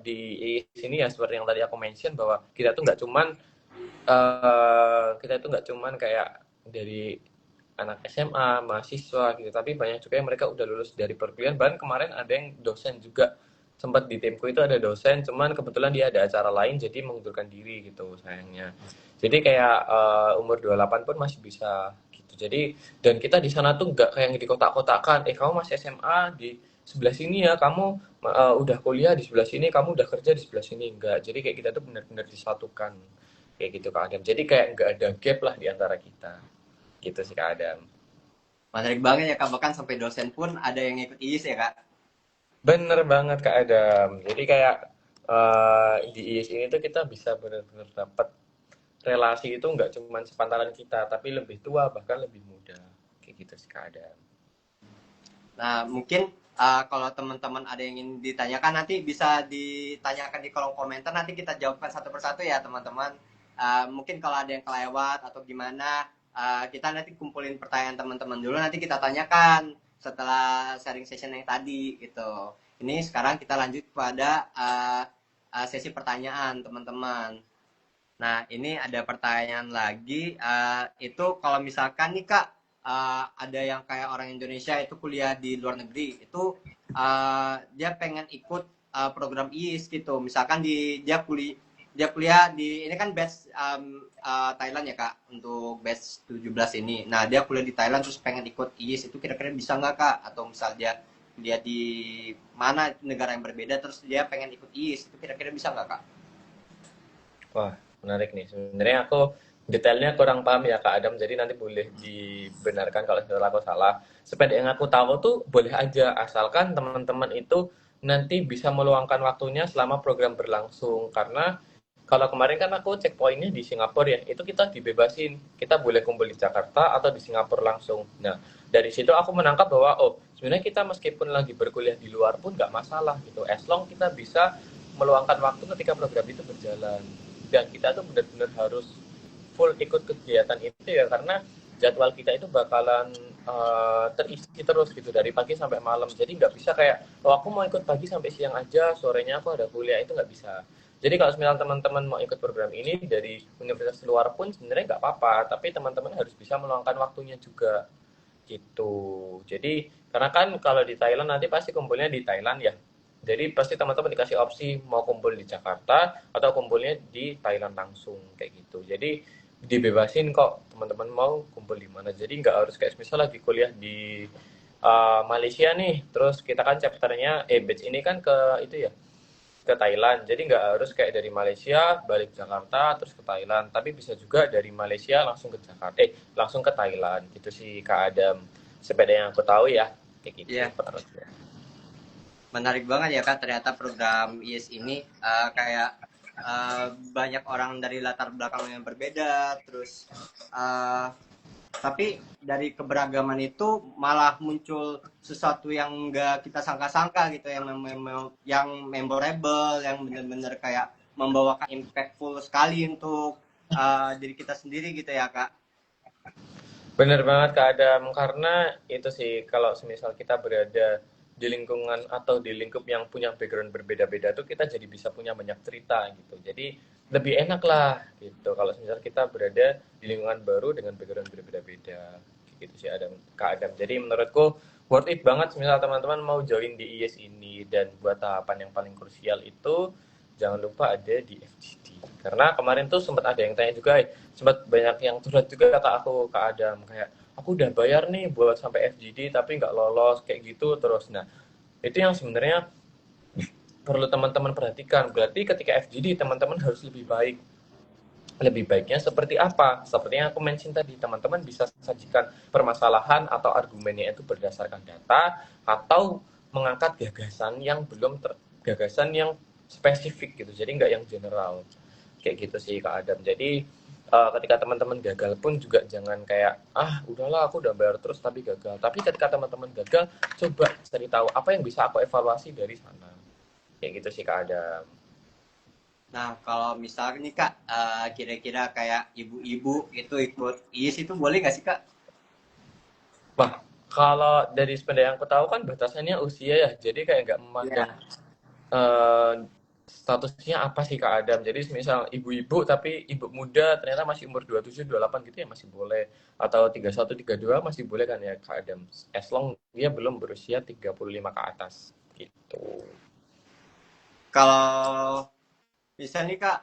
di sini ya seperti yang tadi aku mention bahwa kita tuh nggak cuman kayak dari anak SMA, mahasiswa gitu, tapi banyak juga yang mereka udah lulus dari perkuliahan. Bahkan kemarin ada yang dosen juga, sempat di timku itu ada dosen, cuman kebetulan dia ada acara lain jadi mengundurkan diri gitu sayangnya. Jadi kayak umur 28 pun masih bisa gitu. Jadi dan kita di sana tuh nggak kayak di kotak-kotakan, kamu masih SMA di sebelah sini ya, kamu udah kuliah di sebelah sini, kamu udah kerja di sebelah sini, enggak. Jadi kayak kita tuh benar-benar disatukan kayak gitu Kak Adam. Jadi kayak nggak ada gap lah di antara kita. Gitu sih Kak Adam. menarik banget ya Kak, bahkan sampai dosen pun ada yang ikut IIS ya Kak. Bener banget Kak Adam. Jadi kayak di IS ini tuh kita bisa benar-benar dapat relasi itu nggak cuma sepantaran kita, tapi lebih tua bahkan lebih muda. Kayak gitu sih Kak Adam. Nah, mungkin kalau teman-teman ada yang ingin ditanyakan nanti bisa ditanyakan di kolom komentar, nanti kita jawabkan satu persatu ya teman-teman. Mungkin kalau ada yang kelewat atau gimana, kita nanti kumpulin pertanyaan teman-teman dulu, nanti kita tanyakan setelah sharing session yang tadi gitu. Ini sekarang kita lanjut pada sesi pertanyaan teman-teman. Nah, ini ada pertanyaan lagi. Itu kalau misalkan nih Kak, ada yang kayak orang Indonesia itu kuliah di luar negeri, itu dia pengen ikut program IIS gitu. Misalkan dia kuliah di ini kan batch Thailand ya Kak, untuk batch 17 ini. Nah, dia kuliah di Thailand terus pengen ikut IIS, itu kira-kira bisa nggak Kak? Atau misal dia di mana negara yang berbeda terus dia pengen ikut IIS, itu kira-kira bisa nggak Kak? Wah, menarik nih. Sebenarnya aku detailnya kurang paham ya Kak Adam, jadi nanti boleh dibenarkan kalau misalnya aku salah. Sepeda yang aku tahu tuh boleh aja, asalkan teman-teman itu nanti bisa meluangkan waktunya selama program berlangsung. Karena kalau kemarin kan aku cek poinnya di Singapura ya, itu kita dibebasin. Kita boleh kumpul di Jakarta atau di Singapura langsung. Nah, dari situ aku menangkap bahwa, oh, sebenarnya kita meskipun lagi berkuliah di luar pun nggak masalah gitu. As long kita bisa meluangkan waktu ketika program itu berjalan. Dan kita tuh benar-benar harus full ikut kegiatan itu ya, karena jadwal kita itu bakalan terisi terus gitu dari pagi sampai malam. Jadi nggak bisa kayak, oh aku mau ikut pagi sampai siang aja, sorenya aku ada kuliah, itu nggak bisa. Jadi kalau misalnya teman-teman mau ikut program ini dari universitas luar pun sebenarnya nggak apa-apa, tapi teman-teman harus bisa meluangkan waktunya juga gitu. Jadi karena kan kalau di Thailand nanti pasti kumpulnya di Thailand ya. Jadi pasti teman-teman dikasih opsi mau kumpul di Jakarta atau kumpulnya di Thailand langsung kayak gitu. Jadi dibebasin kok teman-teman mau kumpul di mana. Jadi nggak harus kayak misal lagi kuliah di Malaysia nih, terus kita kan chapternya batch ini kan ke itu ya, ke Thailand. Jadi nggak harus kayak dari Malaysia balik Jakarta terus ke Thailand, tapi bisa juga dari Malaysia langsung ke Jakarta, langsung ke Thailand gitu sih Kak Adam. Sepeda yang aku tahu ya kayak gitu. Iya. Menarik banget ya Kak, ternyata program IS ini kayak banyak orang dari latar belakang yang berbeda, terus uh, tapi dari keberagaman itu malah muncul sesuatu yang enggak kita sangka-sangka gitu, yang memorable, yang benar-benar kayak membawakan impactful sekali untuk diri kita sendiri gitu ya Kak. Bener banget Kak Adam, karena itu sih kalau semisal kita berada di lingkungan atau di lingkup yang punya background berbeda-beda tuh kita jadi bisa punya banyak cerita gitu. Jadi lebih enak lah gitu kalau semisal kita berada di lingkungan baru dengan background berbeda-beda gitu sih Adam, Kak Adam. Jadi menurutku worth it banget semisal teman-teman mau join di IES ini, dan buat tahapan yang paling krusial itu jangan lupa ada di FGD. Karena kemarin tuh sempat ada yang tanya juga, sempat banyak yang curhat juga kak aku, Kak Adam, kayak aku udah bayar nih buat sampai FGD tapi nggak lolos kayak gitu terus. Nah, itu yang sebenarnya perlu teman-teman perhatikan. Berarti ketika FGD teman-teman harus lebih baik. Lebih baiknya seperti apa? Seperti yang aku mention tadi, teman-teman bisa sajikan permasalahan atau argumennya itu berdasarkan data atau mengangkat gagasan yang gagasan yang spesifik gitu. Jadi nggak yang general. Kayak gitu sih Kak Adam. Jadi ketika teman-teman gagal pun juga jangan kayak udahlah aku udah bayar terus tapi gagal. Tapi ketika teman-teman gagal, coba cari tahu apa yang bisa aku evaluasi dari sana. Kayak gitu sih Kak Adam. Nah, kalau misalnya nih Kak, kira-kira kayak ibu-ibu itu ikut IIS itu boleh nggak sih Kak? Wah, kalau dari sepeda yang aku tahu kan batasannya usia ya, jadi kayak nggak memandang Iya. eh, statusnya apa sih Kak Adam. Jadi misal ibu-ibu tapi ibu muda ternyata masih umur 27, 28 gitu ya masih boleh. Atau 31, 32 masih boleh kan ya Kak Adam. As long dia belum berusia 35 ke atas gitu. Kalau misalnya nih Kak,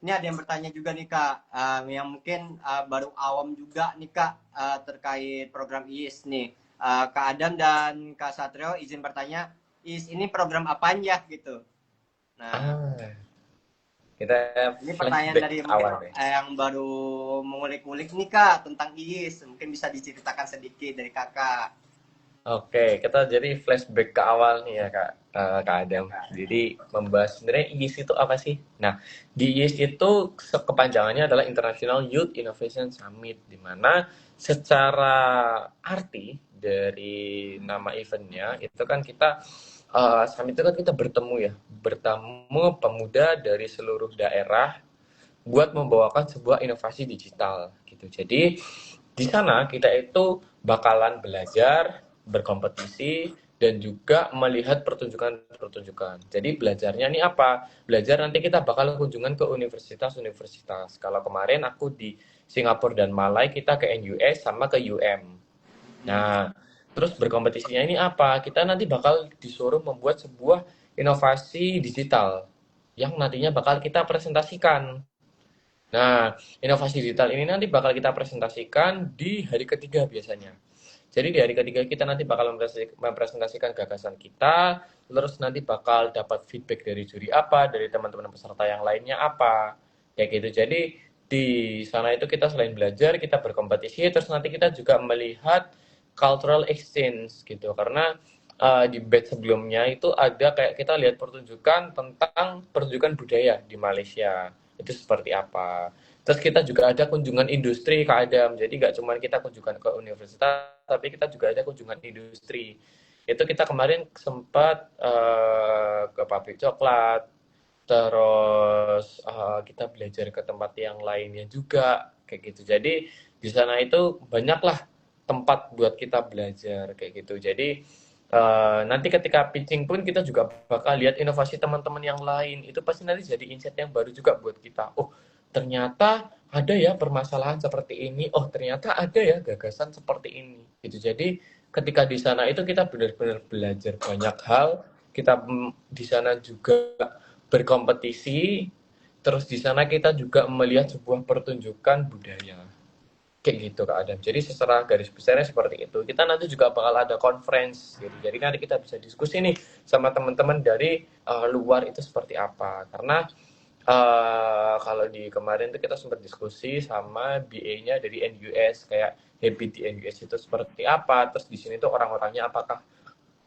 ini ada yang bertanya juga nih Kak, yang mungkin baru awam juga nih Kak terkait program IIS nih. Kak Adam dan Kak Satrio izin bertanya, IIS ini program apanya gitu? Nah, Ah, kita ini pertanyaan flashback dari ke mungkin awal nih. yang baru mengulik-ngulik nih Kak tentang IIS. Mungkin bisa diceritakan sedikit dari Kakak. Oke, kita jadi flashback ke awal nih ya Kak Adam. Jadi membahas sebenarnya IYIS itu apa sih? Nah, di IYIS itu kepanjangannya adalah International Youth Innovation Summit, di mana secara arti dari nama eventnya itu kan kita summit itu kan kita bertemu ya, bertemu pemuda dari seluruh daerah buat membawakan sebuah inovasi digital gitu. Jadi di sana kita itu bakalan belajar, berkompetisi, dan juga melihat pertunjukan-pertunjukan. Jadi belajarnya ini apa? Belajar nanti kita bakal kunjungan ke universitas-universitas. Kalau kemarin aku di Singapura dan Malai, kita ke NUS sama ke UM. Hmm. Nah, terus berkompetisinya ini apa? Kita nanti bakal disuruh membuat sebuah inovasi digital yang nantinya bakal kita presentasikan. Nah, inovasi digital ini nanti bakal kita presentasikan di hari ketiga biasanya. Jadi di hari ketiga kita nanti bakal mempresentasikan gagasan kita, terus nanti bakal dapat feedback dari juri apa, dari teman-teman peserta yang lainnya apa, kayak gitu. Jadi di sana itu kita selain belajar, kita berkompetisi, terus nanti kita juga melihat cultural exchange gitu. Karena di batch sebelumnya itu ada kayak kita lihat pertunjukan tentang pertunjukan budaya di Malaysia itu seperti apa. Terus kita juga ada kunjungan industri Kak Adam. Jadi nggak cuma kita kunjungan ke universitas, tapi kita juga ada kunjungan industri. Itu kita kemarin sempat ke pabrik coklat, terus kita belajar ke tempat yang lainnya juga kayak gitu. Jadi di sana itu banyaklah tempat buat kita belajar kayak gitu. Jadi nanti ketika pitching pun kita juga bakal lihat inovasi teman-teman yang lain. Itu pasti nanti jadi insight yang baru juga buat kita. Oh, ternyata ada ya permasalahan seperti ini. Oh, ternyata ada ya gagasan seperti ini. Gitu. Jadi ketika di sana itu kita benar-benar belajar banyak hal. Kita di sana juga berkompetisi. Terus di sana kita juga melihat sebuah pertunjukan budaya kayak gitu Kak Adam. Jadi secara garis besarnya seperti itu. Kita nanti juga bakal ada conference gitu. Jadi nanti kita bisa diskusi nih sama teman-teman dari luar itu seperti apa. Karena kalau di kemarin tuh kita sempat diskusi sama BA-nya dari NUS kayak habit di NUS itu seperti apa. Terus di sini tuh orang-orangnya apakah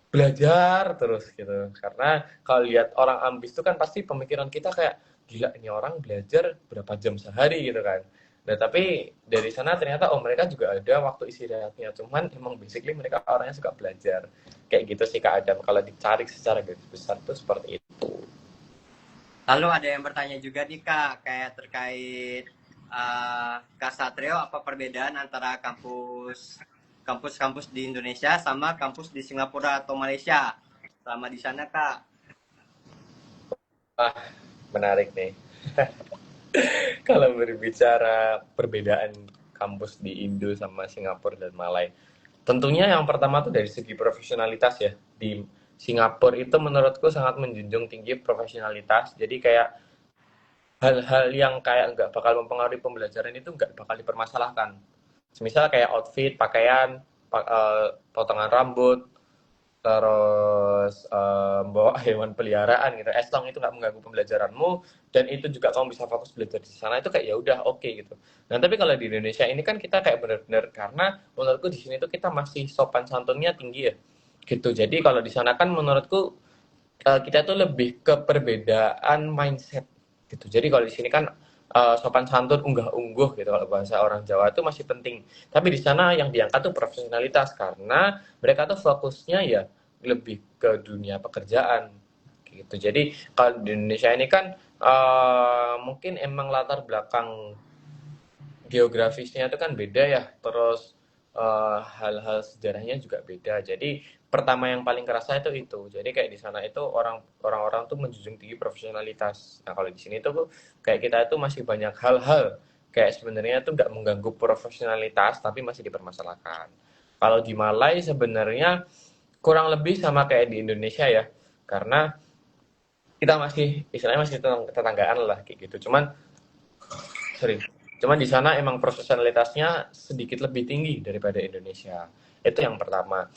belajar terus gitu. Karena kalau lihat orang ambis itu kan pasti pemikiran kita kayak gila ini orang belajar berapa jam sehari gitu kan. Nah tapi dari sana ternyata oh mereka juga ada waktu istirahatnya. Cuman emang basically mereka orangnya suka belajar. Kayak gitu sih Kak Adam. Kalau dicari secara garis besar tuh seperti itu. Lalu ada yang bertanya juga nih Kak, kayak terkait Kak Satrio, apa perbedaan antara kampus-kampus di Indonesia sama kampus di Singapura atau Malaysia selama di sana Kak? Ah, menarik nih. Kalau berbicara perbedaan kampus di Indo sama Singapura dan Malai, tentunya yang pertama tuh dari segi profesionalitas ya. Di Singapura itu menurutku sangat menjunjung tinggi profesionalitas. Jadi kayak hal-hal yang kayak nggak bakal mempengaruhi pembelajaran itu nggak bakal dipermasalahkan. Misal kayak outfit, pakaian, potongan rambut, terus bawa hewan peliharaan gitu. As long itu nggak mengganggu pembelajaranmu dan itu juga kamu bisa fokus belajar di sana itu kayak ya udah oke okay, gitu. Nah tapi kalau di Indonesia ini kan kita kayak benar-benar karena menurutku di sini tuh kita masih sopan santunnya tinggi ya gitu. Jadi kalau di sana kan menurutku kita tuh lebih ke perbedaan mindset gitu. Jadi kalau di sini kan sopan santun unggah-ungguh gitu kalau bahasa orang Jawa itu masih penting. Tapi di sana yang diangkat tuh profesionalitas karena mereka tuh fokusnya ya lebih ke dunia pekerjaan kayak gitu. Jadi kalau di Indonesia ini kan mungkin emang latar belakang geografisnya itu kan beda ya, terus hal-hal sejarahnya juga beda. Jadi pertama yang paling kerasa itu. Jadi kayak di sana itu orang-orang tuh menjunjung tinggi profesionalitas. Nah kalau di sini tuh kayak kita itu masih banyak hal-hal kayak sebenarnya tuh nggak mengganggu profesionalitas tapi masih dipermasalahkan. Kalau di Malai sebenarnya kurang lebih sama kayak di Indonesia ya, karena kita masih istilahnya masih tetanggaan lah kayak gitu. Sorry, cuman di sana emang profesionalitasnya sedikit lebih tinggi daripada Indonesia. Itu yang pertama.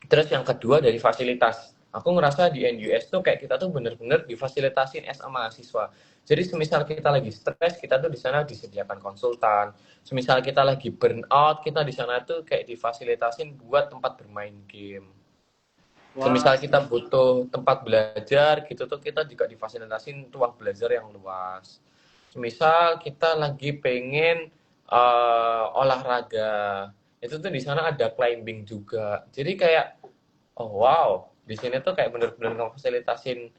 Terus yang kedua dari fasilitas. Aku ngerasa di NUS tuh kayak kita tuh bener-bener difasilitasin as a mahasiswa. Jadi semisal kita lagi stres, kita tuh di sana disediakan konsultan. Semisal kita lagi burnout, kita di sana tuh kayak difasilitasin buat tempat bermain game. Wah, Semisal kita butuh tempat belajar gitu tuh kita juga difasilitasin ruang belajar yang luas. Semisal kita lagi pengen olahraga, itu tuh di sana ada climbing juga. Jadi kayak oh wow, di sini tuh kayak bener-bener ngefasilitasin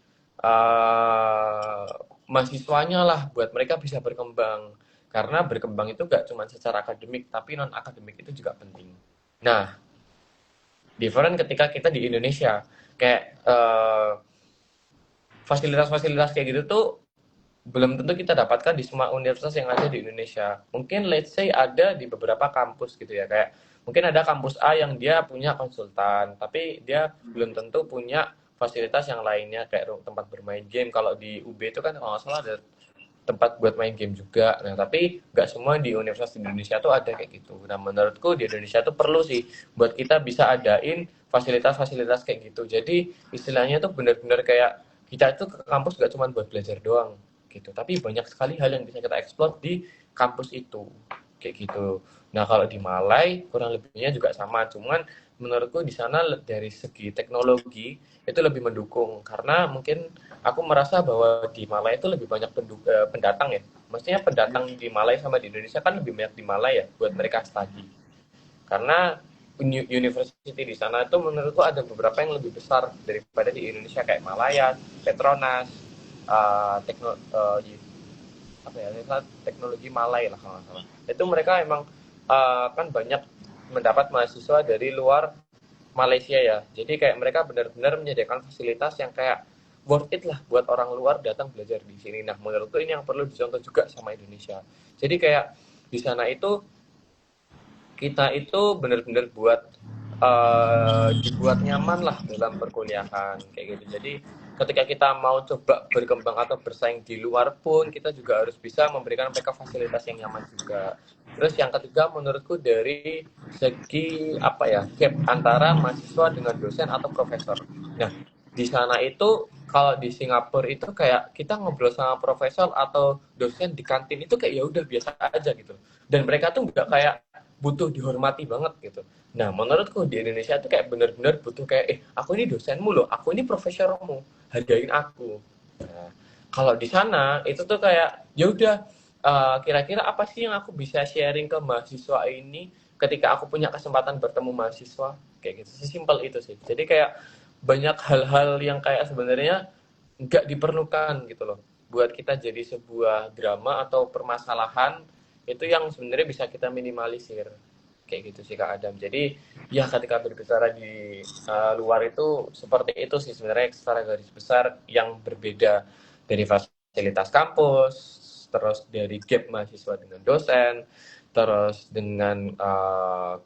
mahasiswanya lah buat mereka bisa berkembang. Karena berkembang itu gak cuma secara akademik, tapi non akademik itu juga penting. Nah, different ketika kita di Indonesia kayak fasilitas-fasilitas kayak gitu tuh belum tentu kita dapatkan di semua universitas yang ada di Indonesia. Mungkin let's say ada di beberapa kampus gitu ya, kayak mungkin ada kampus A yang dia punya konsultan, tapi dia belum tentu punya fasilitas yang lainnya kayak tempat bermain game. Kalau di UB itu kan kalau nggak salah ada tempat buat main game juga. Nah, tapi nggak semua di universitas di Indonesia tuh ada kayak gitu. Nah, menurutku di Indonesia tuh perlu sih buat kita bisa adain fasilitas-fasilitas kayak gitu. Jadi istilahnya tuh benar-benar kayak kita itu ke kampus nggak cuma buat belajar doang gitu, tapi banyak sekali hal yang bisa kita eksplor di kampus itu kayak gitu. Nah, kalau di Malai kurang lebihnya juga sama, cuman menurutku di sana dari segi teknologi itu lebih mendukung karena mungkin aku merasa bahwa di Malai itu lebih banyak pendatang ya. Maksudnya pendatang di Malai sama di Indonesia kan lebih banyak di Malai ya buat mereka studi. Karena university di sana itu menurutku ada beberapa yang lebih besar daripada di Indonesia kayak Malaya, Petronas, teknologi apa ya, teknologi Malai lah kalau nggak salah. Itu mereka emang kan banyak mendapat mahasiswa dari luar Malaysia ya. Jadi kayak mereka benar-benar menyediakan fasilitas yang kayak worth it lah buat orang luar datang belajar di sini. Nah, menurutku ini yang perlu dicontoh juga sama Indonesia. Jadi kayak di sana itu kita itu benar-benar dibuat nyaman lah dalam perkuliahan kayak gitu. Jadi ketika kita mau coba berkembang atau bersaing di luar pun kita juga harus bisa memberikan mereka fasilitas yang nyaman juga. Terus yang ketiga menurutku dari segi apa ya, gap antara mahasiswa dengan dosen atau profesor. Nah, di sana itu kalau di Singapura itu kayak kita ngobrol sama profesor atau dosen di kantin itu kayak ya udah biasa aja gitu. Dan mereka tuh nggak kayak butuh dihormati banget gitu. Nah, menurutku di Indonesia tuh kayak benar-benar butuh kayak, aku ini dosenmu loh, aku ini profesormu, hargain aku. Nah, kalau di sana itu tuh kayak, ya udah, kira-kira apa sih yang aku bisa sharing ke mahasiswa ini ketika aku punya kesempatan bertemu mahasiswa, kayak gitu. Sesimpel itu sih. Jadi kayak banyak hal-hal yang kayak sebenarnya nggak diperlukan gitu loh. Buat kita jadi sebuah drama atau permasalahan itu yang sebenarnya bisa kita minimalisir kayak gitu sih Kak Adam. Jadi ya ketika berbicara di luar itu seperti itu sih sebenarnya secara garis besar yang berbeda dari fasilitas kampus, terus dari gap mahasiswa dengan dosen, terus dengan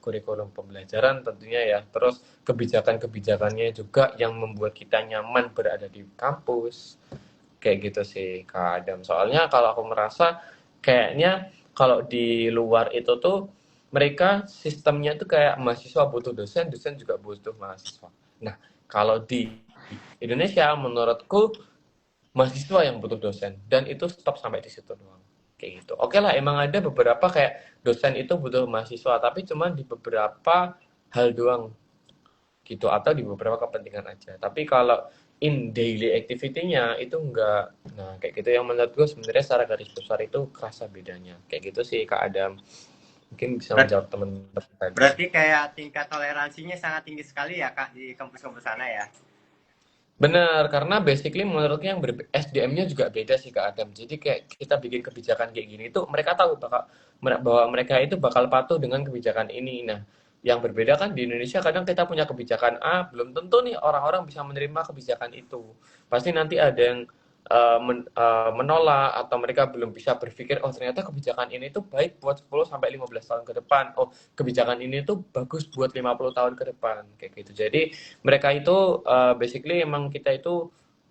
kurikulum pembelajaran tentunya ya, terus kebijakan-kebijakannya juga yang membuat kita nyaman berada di kampus kayak gitu sih Kak Adam. Soalnya kalau aku merasa kayaknya kalau di luar itu tuh mereka sistemnya tuh kayak mahasiswa butuh dosen, dosen juga butuh mahasiswa. Nah, kalau di Indonesia menurutku mahasiswa yang butuh dosen dan itu stop sampai di situ doang. Kayak gitu. Oke lah, emang ada beberapa kayak dosen itu butuh mahasiswa, tapi cuma di beberapa hal doang gitu atau di beberapa kepentingan aja. Tapi kalau in daily activity-nya itu enggak. Nah, kayak gitu yang menurut gue sebenarnya secara garis besar itu kerasa bedanya. Kayak gitu sih Kak Adam. Mungkin bisa menjawab teman-teman tadi. berarti kayak tingkat toleransinya sangat tinggi sekali ya Kak di kampus-kampus sana ya. Bener, karena basically menurutnya yang SDM-nya juga beda sih Kak Adam. Jadi kayak kita bikin kebijakan kayak gini itu mereka tahu bahwa mereka itu bakal patuh dengan kebijakan ini. Nah, yang berbeda kan di Indonesia kadang kita punya kebijakan A, belum tentu nih orang-orang bisa menerima kebijakan itu. Pasti nanti ada yang menolak atau mereka belum bisa berpikir, oh ternyata kebijakan ini tuh baik buat 10 sampai 15 tahun ke depan. Oh, kebijakan ini tuh bagus buat 50 tahun ke depan kayak gitu. Jadi mereka itu basically emang kita itu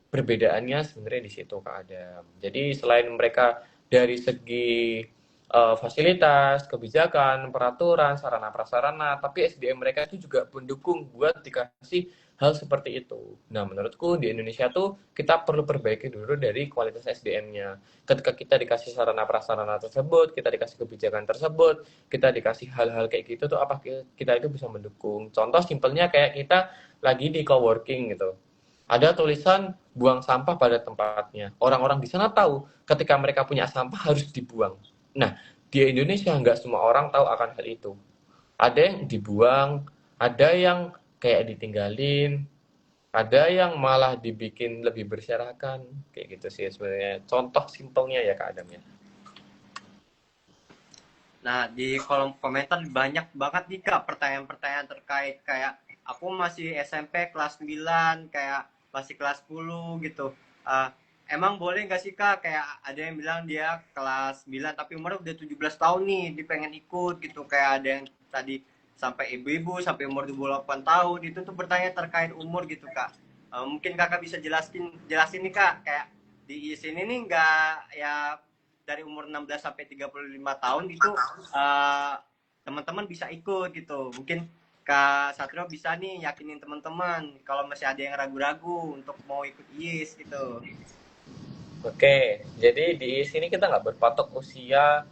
perbedaannya sebenarnya di situ Kak Adam. Jadi selain mereka dari segi fasilitas, kebijakan, peraturan, sarana prasarana, tapi SDM mereka itu juga mendukung buat dikasih hal seperti itu. Nah, menurutku di Indonesia tuh kita perlu perbaiki dulu dari kualitas SDM-nya. Ketika kita dikasih sarana prasarana tersebut, kita dikasih kebijakan tersebut, kita dikasih hal-hal kayak gitu tuh apa kita itu bisa mendukung. Contoh simpelnya kayak kita lagi di coworking gitu. Ada tulisan buang sampah pada tempatnya. Orang-orang di sana tahu ketika mereka punya sampah harus dibuang. Nah, di Indonesia nggak semua orang tahu akan hal itu. Ada yang dibuang, ada yang kayak ditinggalin, ada yang malah dibikin lebih berserakan. Kayak gitu sih sebenarnya. Contoh simpelnya ya Kak Adam ya. Nah, di kolom komentar banyak banget nih Kak pertanyaan-pertanyaan terkait kayak aku masih SMP kelas 9, kayak masih kelas 10 gitu. Eh, emang boleh nggak sih Kak, kayak ada yang bilang dia kelas 9 tapi umurnya udah 17 tahun nih, dia pengen ikut gitu. Kayak ada yang tadi sampai ibu-ibu sampai umur 28 tahun, itu tuh bertanya terkait umur gitu Kak. Mungkin Kakak bisa jelasin nih Kak, kayak di sini nih nggak ya dari umur 16 sampai 35 tahun itu uh, teman-teman bisa ikut gitu. Mungkin Kak Satrio bisa nih yakinin teman-teman kalau masih ada yang ragu-ragu untuk mau ikut IIS gitu. Oke, jadi di sini kita nggak berpatok usia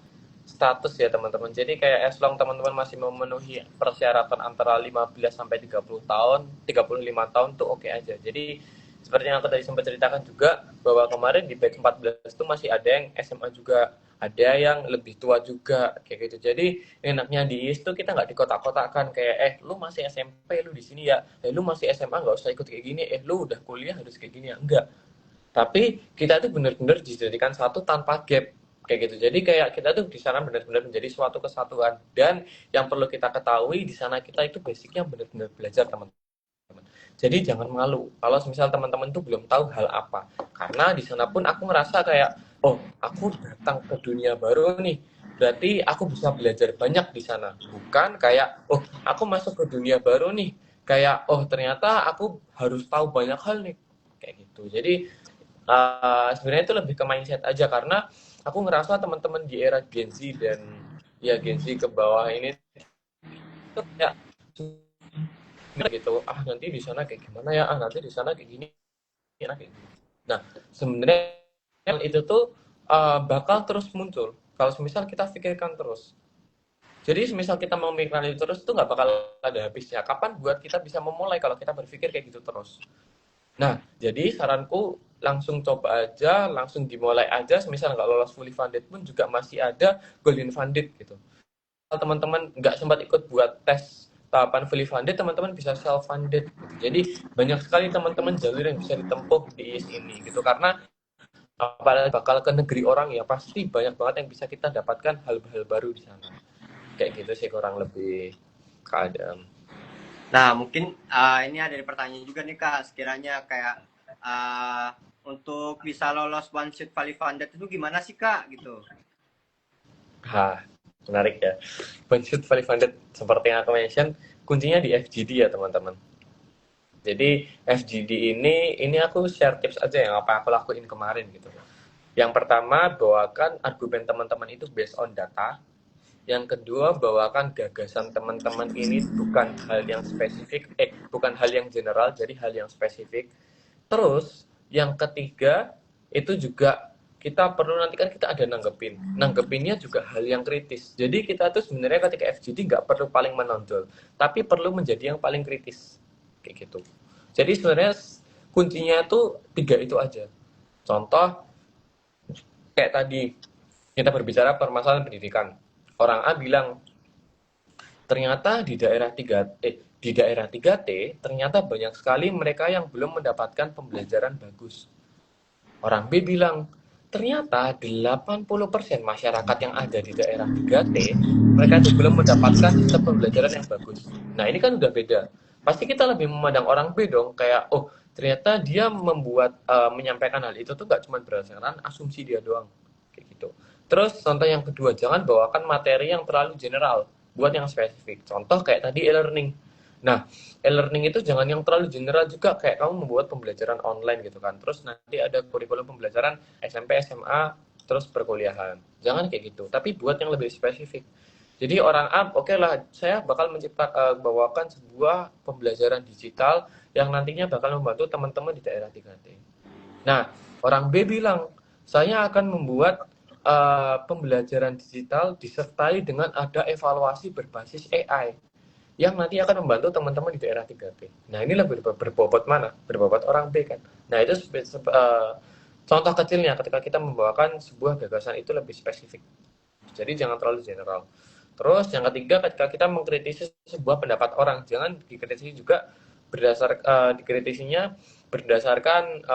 status ya teman-teman. Jadi kayak as long teman-teman masih memenuhi persyaratan antara 15 sampai 30 tahun, 35 tahun tuh oke aja. Jadi seperti yang aku tadi sempat ceritakan juga bahwa kemarin di batch 14 itu masih ada yang SMA juga, ada yang lebih tua juga kayak gitu. Jadi enaknya di IS tuh kita nggak dikotak-kotakan kayak lu masih SMP lu di sini ya, lu masih SMA nggak usah ikut kayak gini, lu udah kuliah harus kayak gini ya. Enggak, tapi kita tuh benar-benar dijadikan satu tanpa gap kayak gitu. Jadi kayak kita tuh di sana benar-benar menjadi suatu kesatuan, dan yang perlu kita ketahui di sana kita itu basicnya benar-benar belajar teman-teman. Jadi jangan malu kalau misal teman-teman tuh belum tahu hal apa, karena di sana pun aku ngerasa kayak oh aku datang ke dunia baru nih, berarti aku bisa belajar banyak di sana, bukan kayak oh aku masuk ke dunia baru nih kayak oh ternyata aku harus tahu banyak hal nih kayak gitu. Jadi sebenarnya itu lebih ke mindset aja, karena aku ngerasa teman-teman di era Gen Z dan ya Gen Z ke bawah ini tuh kayak gitu, nanti di sana kayak gimana ya, nanti di sana kayak gini ya kayak gitu. Nah sebenarnya itu tuh bakal terus muncul kalau misal kita pikirkan terus. Jadi misal kita mau memikirkan itu terus tuh nggak bakal ada habisnya. Kapan buat kita bisa memulai kalau kita berpikir kayak gitu terus. Nah, jadi saranku langsung coba aja, langsung dimulai aja. Misal nggak lolos fully funded pun juga masih ada golden funded gitu. Kalau teman-teman nggak sempat ikut buat tes tahapan fully funded, teman-teman bisa self funded. Gitu. Jadi banyak sekali teman-teman jalur yang bisa ditempuh di IS ini gitu. Karena apalagi bakal ke negeri orang ya, pasti banyak banget yang bisa kita dapatkan hal-hal baru di sana. Kayak gitu sih kurang lebih keadaan. Nah, mungkin ini ada pertanyaan juga nih Kak, sekiranya kayak uh, untuk bisa lolos one shot value funded itu gimana sih Kak gitu. Menarik ya. Budget fully funded seperti yang aku mention, kuncinya di FGD ya teman-teman. Jadi FGD ini aku share tips aja yang apa aku lakuin kemarin gitu. Yang pertama, bawakan argumen teman-teman itu based on data. Yang kedua, bawakan gagasan teman-teman ini bukan hal yang spesifik, bukan hal yang general, jadi hal yang spesifik. Terus, yang ketiga, itu juga kita perlu nanti kan kita ada nanggepin. Nanggepinnya juga hal yang kritis. Jadi kita tuh sebenarnya ketika FGD nggak perlu paling menonjol, tapi perlu menjadi yang paling kritis. Kayak gitu. Jadi sebenarnya kuncinya tuh tiga itu aja. Contoh, kayak tadi, kita berbicara permasalahan pendidikan. Orang A bilang, ternyata di daerah di daerah 3T ternyata banyak sekali mereka yang belum mendapatkan pembelajaran bagus. Orang B bilang, ternyata 80% masyarakat yang ada di daerah 3T, mereka itu belum mendapatkan sistem pembelajaran yang bagus. Nah, ini kan udah beda. Pasti kita lebih memandang orang B dong, kayak, oh, ternyata dia menyampaikan hal itu tuh gak cuma berdasarkan asumsi dia doang. Kayak gitu. Terus, contoh yang kedua, jangan bawakan materi yang terlalu general, buat yang spesifik. Contoh kayak tadi e-learning. Nah, e-learning itu jangan yang terlalu general juga, kayak kamu membuat pembelajaran online gitu kan. Terus nanti ada kurikulum pembelajaran SMP, SMA, terus perkuliahan. Jangan kayak gitu, tapi buat yang lebih spesifik. Jadi orang A, oke lah, saya bakal bawakan sebuah pembelajaran digital yang nantinya bakal membantu teman-teman di daerah 3T. Nah, orang B bilang, saya akan membuat pembelajaran digital disertai dengan ada evaluasi berbasis AI yang nanti akan membantu teman-teman di daerah 3T. Nah, ini lebih berbobot mana? Berbobot orang B kan. Nah, itu contoh kecilnya ketika kita membawakan sebuah gagasan itu lebih spesifik. Jadi jangan terlalu general. Terus yang ketiga, ketika kita mengkritisi sebuah pendapat orang, jangan dikritisi juga dikritisinya berdasarkan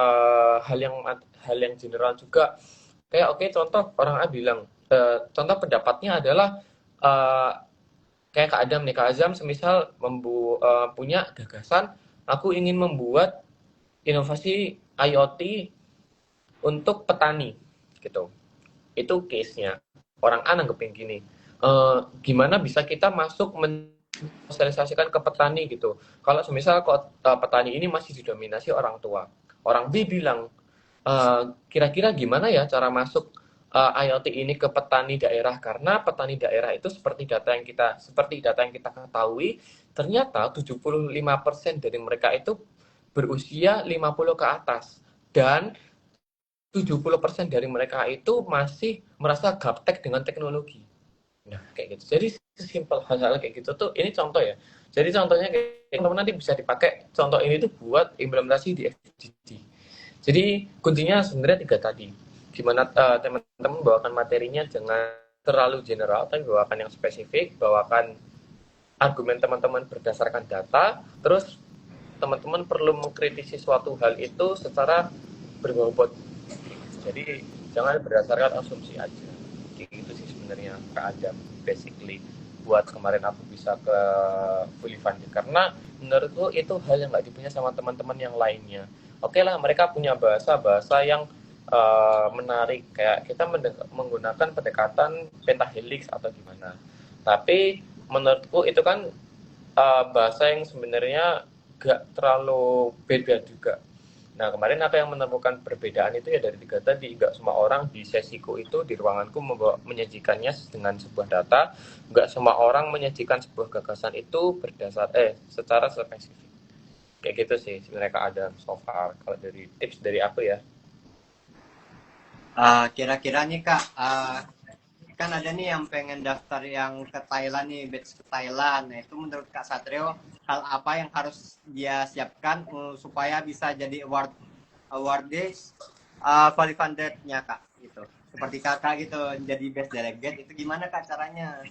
hal yang general juga. Kayak oke, contoh orang A bilang, contoh pendapatnya adalah uh, kayak Kak Adam nih, Kak Azam semisal punya gagasan, aku ingin membuat inovasi IoT untuk petani, gitu. Itu case-nya. Orang A nanggepin gini, gimana bisa kita masuk mensosialisasikan ke petani gitu. Kalau semisal petani ini masih didominasi orang tua. Orang B bilang, kira-kira gimana ya cara masuk IoT ini ke petani daerah, karena petani daerah itu seperti data yang kita ketahui, ternyata 75% dari mereka itu berusia 50 ke atas, dan 70% dari mereka itu masih merasa gaptek dengan teknologi. Nah, kayak gitu. Jadi sesimpel hal-hal kayak gitu tuh, ini contoh ya. Jadi contohnya kayak teman nanti bisa dipakai contoh ini tuh buat implementasi di FGD. Jadi kuncinya sebenarnya 3 tadi. Gimana teman-teman bawakan materinya jangan terlalu general, tapi bawakan yang spesifik, bawakan argumen teman-teman berdasarkan data, terus teman-teman perlu mengkritisi suatu hal itu secara berbobot. Jadi jangan berdasarkan asumsi aja. Gitu sih sebenarnya Kak Adam, basically buat kemarin aku bisa ke fully funded, karena menurutku itu hal yang nggak dipunya sama teman-teman yang lainnya. Oke lah, mereka punya bahasa yang menarik, kayak kita menggunakan pendekatan pentahelix atau gimana, tapi menurutku itu kan bahasa yang sebenarnya gak terlalu beda juga. Nah, kemarin aku yang menemukan perbedaan itu ya dari 3 tadi. Nggak semua orang di sesiku itu, di ruanganku menyajikannya dengan sebuah data. Nggak semua orang menyajikan sebuah gagasan itu secara spesifik. Kayak gitu sih sebenarnya Kak Adam so far. Kalau dari tips dari aku ya. Kira-kira nih Kak, kan ada nih yang pengen daftar yang ke Thailand nih, batch ke Thailand. Nah, itu menurut Kak Satrio, hal apa yang harus dia siapkan supaya bisa jadi awardees fully funded-nya Kak, gitu. Seperti Kakak gitu, jadi best delegate, itu gimana Kak caranya?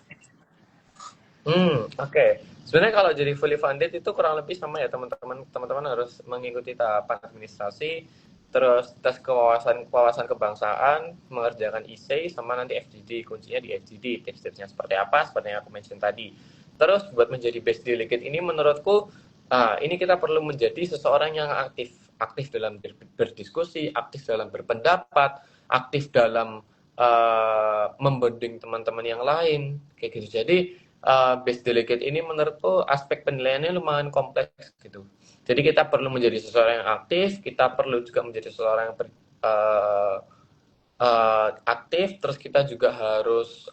Oke. Sebenarnya kalau jadi fully funded itu kurang lebih sama ya teman-teman. Teman-teman harus mengikuti tahapan administrasi, terus tes kewawasan kebangsaan, mengerjakan essay, sama nanti FGD. Kuncinya di FGD. Tips-tipsnya seperti apa? Seperti yang aku mention tadi. Terus buat menjadi best delegate ini menurutku, ini kita perlu menjadi seseorang yang aktif dalam berdiskusi, aktif dalam berpendapat, aktif dalam membonding teman-teman yang lain, kayak gitu. Jadi best delegate ini menurutku aspek penilaiannya lumayan kompleks gitu. Jadi kita perlu menjadi seseorang yang aktif, kita perlu juga menjadi seseorang yang aktif, terus kita juga harus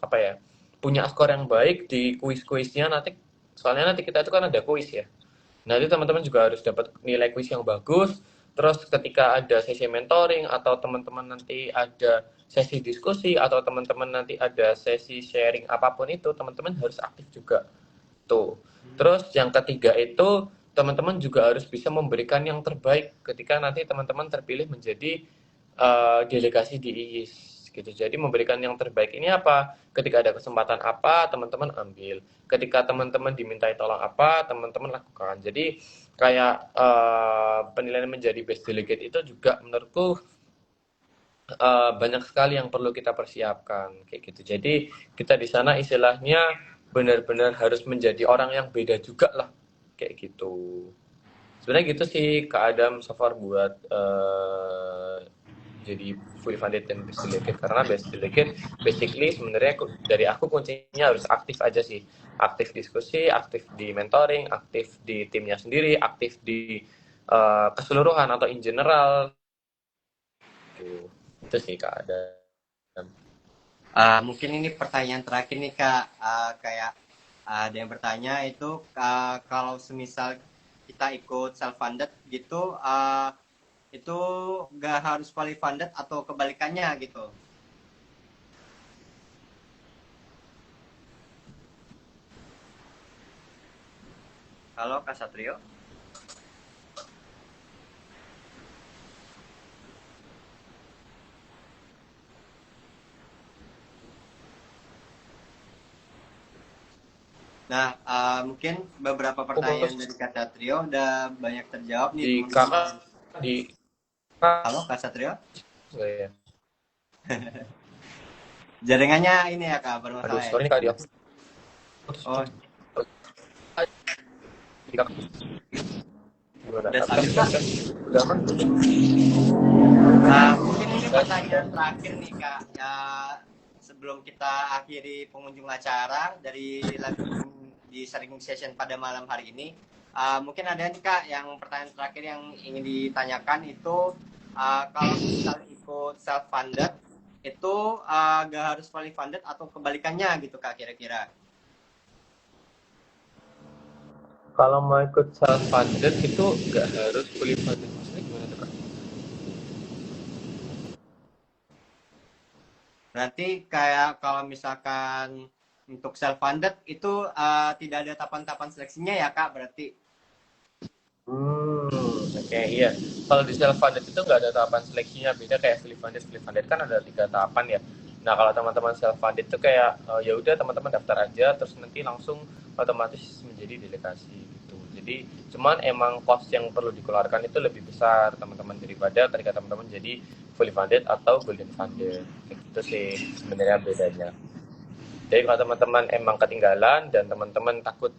punya skor yang baik di kuis-kuisnya nanti. Soalnya nanti kita itu kan ada kuis ya. Nanti teman-teman juga harus dapat nilai kuis yang bagus. Terus ketika ada sesi mentoring atau teman-teman nanti ada sesi diskusi atau teman-teman nanti ada sesi sharing apapun itu, teman-teman harus aktif juga. Tuh. Terus yang ketiga itu teman-teman juga harus bisa memberikan yang terbaik ketika nanti teman-teman terpilih menjadi delegasi di IIS gitu. Jadi memberikan yang terbaik ini apa? Ketika ada kesempatan apa, teman-teman ambil. Ketika teman-teman dimintai tolong apa, teman-teman lakukan. Jadi kayak penilaian menjadi best delegate itu juga menurutku banyak sekali yang perlu kita persiapkan kayak gitu. Jadi kita di sana istilahnya benar-benar harus menjadi orang yang beda juga lah kayak gitu. Sebenarnya gitu sih Kak Adam so far buat jadi fully funded dan best delegate, karena best delegate basically sebenarnya dari aku kuncinya harus aktif aja sih, aktif diskusi, aktif di mentoring, aktif di timnya sendiri, aktif di keseluruhan atau in general gitu. Itu sih Kak Adam. Mungkin ini pertanyaan terakhir nih Kak. Kayak ada yang bertanya itu kalau semisal kita ikut self funded gitu, itu nggak harus fully funded atau kebalikannya gitu. Halo Kak Satrio. Nah, mungkin beberapa Aku pertanyaan putus dari Kak Satrio udah banyak terjawab nih di teman-teman. kakak di Halo Kak Satrio. ya. Jaringannya ini ya Kak, Aduh bermasalah ya sorry di nih Kak, di sana. aku putus. Oh, Di kakak gimana? udah stabil Kak. Udah kan? Mungkin ini pertanyaan terakhir nih Kak. Ya, sebelum kita akhiri pengunjung acara dari di sharing session pada malam hari ini, mungkin ada nih Kak yang pertanyaan terakhir yang ingin ditanyakan itu kalau misalnya ikut self funded itu gak harus fully funded atau kebalikannya gitu Kak kira-kira. Kalau mau ikut self funded itu nggak harus fully funded. Maksudnya gimana tuh Kak? Berarti kayak kalau misalkan untuk self funded itu tidak ada tahapan-tahapan seleksinya ya Kak berarti. Oke, iya. Kalau di self funded itu nggak ada tahapan seleksinya, beda kayak fully funded. Fully funded kan ada 3 tahapan ya. Nah, kalau teman-teman self funded itu kayak ya udah teman-teman daftar aja, terus nanti langsung otomatis menjadi delegasi gitu. Jadi cuman emang cost yang perlu dikeluarkan itu lebih besar teman-teman daripada ketika teman-teman jadi fully funded atau golden funded. Kayak gitu sih sebenarnya bedanya. Jadi kalau teman-teman emang ketinggalan dan teman-teman takut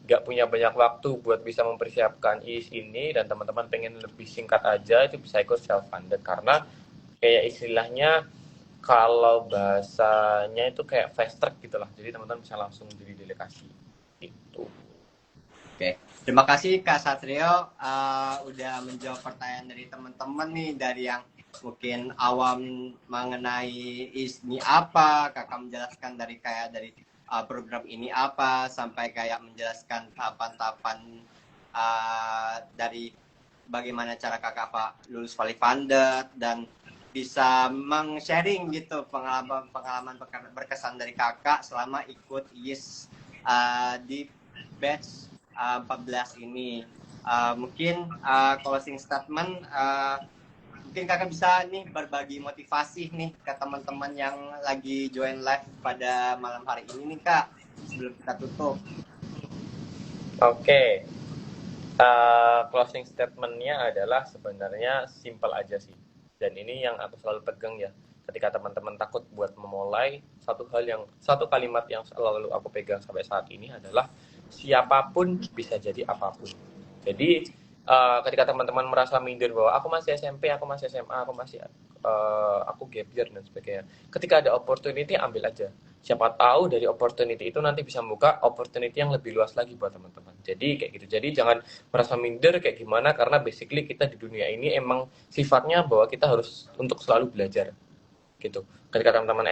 nggak punya banyak waktu buat bisa mempersiapkan IS ini dan teman-teman pengen lebih singkat aja, itu bisa ikut self funded, karena kayak istilahnya kalau bahasanya itu kayak fast track gitu lah. Jadi teman-teman bisa langsung jadi delegasi itu. Oke, terima kasih Kak Satrio udah menjawab pertanyaan dari teman-teman nih dari yang mungkin awam mengenai ini apa, Kakak menjelaskan dari kayak dari program ini apa sampai kayak menjelaskan tahapan-tahapan dari bagaimana cara Kakak Pak lulus fully funded dan bisa meng-sharing gitu pengalaman berkesan dari Kakak selama ikut IS di batch 14 ini. Mungkin closing statement mungkin Kakak bisa nih berbagi motivasi nih ke teman-teman yang lagi join live pada malam hari ini nih Kak sebelum kita tutup. Oke. Closing statement-nya adalah sebenarnya simple aja sih. Dan ini yang aku selalu pegang ya. Ketika teman-teman takut buat memulai, satu kalimat yang selalu aku pegang sampai saat ini adalah siapapun bisa jadi apapun. Jadi ketika teman-teman merasa minder bahwa aku masih SMP, aku masih SMA, aku gap year dan sebagainya. Ketika ada opportunity, ambil aja. Siapa tahu dari opportunity itu nanti bisa membuka opportunity yang lebih luas lagi buat teman-teman. Jadi kayak gitu. Jadi jangan merasa minder kayak gimana, karena basically kita di dunia ini emang sifatnya bahwa kita harus untuk selalu belajar gitu. Ketika teman-teman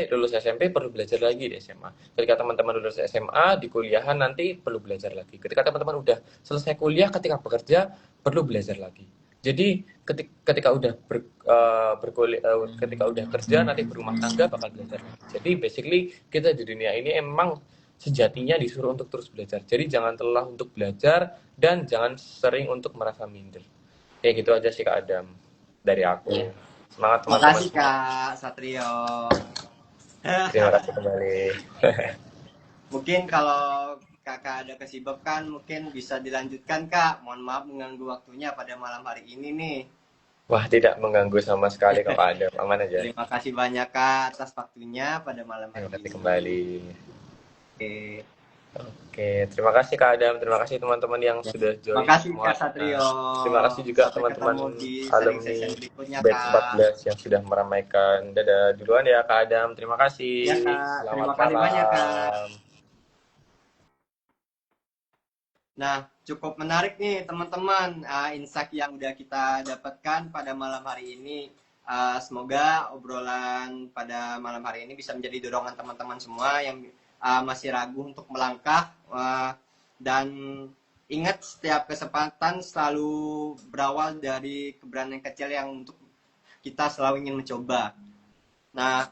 lulus SMP perlu belajar lagi di SMA. Ketika teman-teman lulus SMA di kuliahan nanti perlu belajar lagi. Ketika teman-teman udah selesai kuliah, ketika bekerja perlu belajar lagi. Jadi ketika udah ketika udah kerja nanti berumah tangga bakal belajar. Jadi basically kita di dunia ini emang sejatinya disuruh untuk terus belajar. Jadi jangan lelah untuk belajar dan jangan sering untuk merasa minder. Kayak gitu aja sih Kak Adam dari aku. Semangat teman-teman Makasih semua. Kak Satrio. Terima kasih kembali. Mungkin kalau kakak ada kesibukan mungkin bisa dilanjutkan Kak. Mohon maaf mengganggu waktunya pada malam hari ini nih. Wah, tidak mengganggu sama sekali kok Kak Adam. Aman aja. Terima kasih banyak Kak atas waktunya pada malam hari Terima kasih ini. kembali. Oke. Oke, terima kasih Kak Adam. Terima kasih teman-teman yang sudah Terima join kasih Kak semuanya. Satrio. Terima kasih juga Sampai teman-teman ketemu di sharing alumni session berikutnya batch Kak. 14 yang sudah meramaikan. Dadah duluan ya Kak Adam. Terima kasih. Ya Kak, Selamat terima kasih banyak Kak. malam. Nah, cukup menarik nih teman-teman insight yang udah kita dapatkan pada malam hari ini. Semoga obrolan pada malam hari ini bisa menjadi dorongan teman-teman semua yang masih ragu untuk melangkah. Dan ingat setiap kesempatan selalu berawal dari keberanian kecil yang untuk kita selalu ingin mencoba. Nah,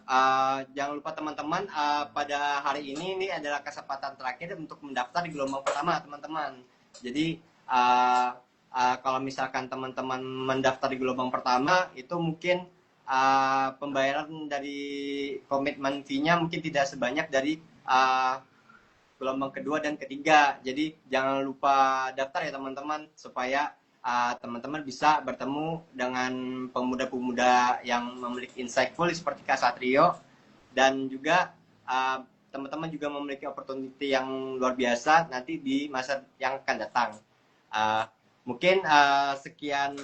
jangan lupa teman-teman, pada hari ini adalah kesempatan terakhir untuk mendaftar di gelombang pertama, teman-teman. Jadi, kalau misalkan teman-teman mendaftar di gelombang pertama, itu mungkin pembayaran dari komitmen fee-nya mungkin tidak sebanyak dari gelombang kedua dan ketiga. Jadi, jangan lupa daftar ya teman-teman, supaya teman-teman bisa bertemu dengan pemuda-pemuda yang memiliki insightful seperti Kak Satrio, dan juga teman-teman juga memiliki opportunity yang luar biasa nanti di masa yang akan datang. Mungkin sekian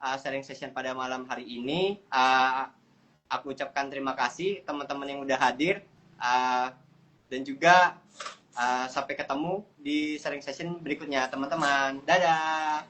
sharing session pada malam hari ini. Aku ucapkan terima kasih teman-teman yang udah hadir, dan juga sampai ketemu di sharing session berikutnya teman-teman. Dadah.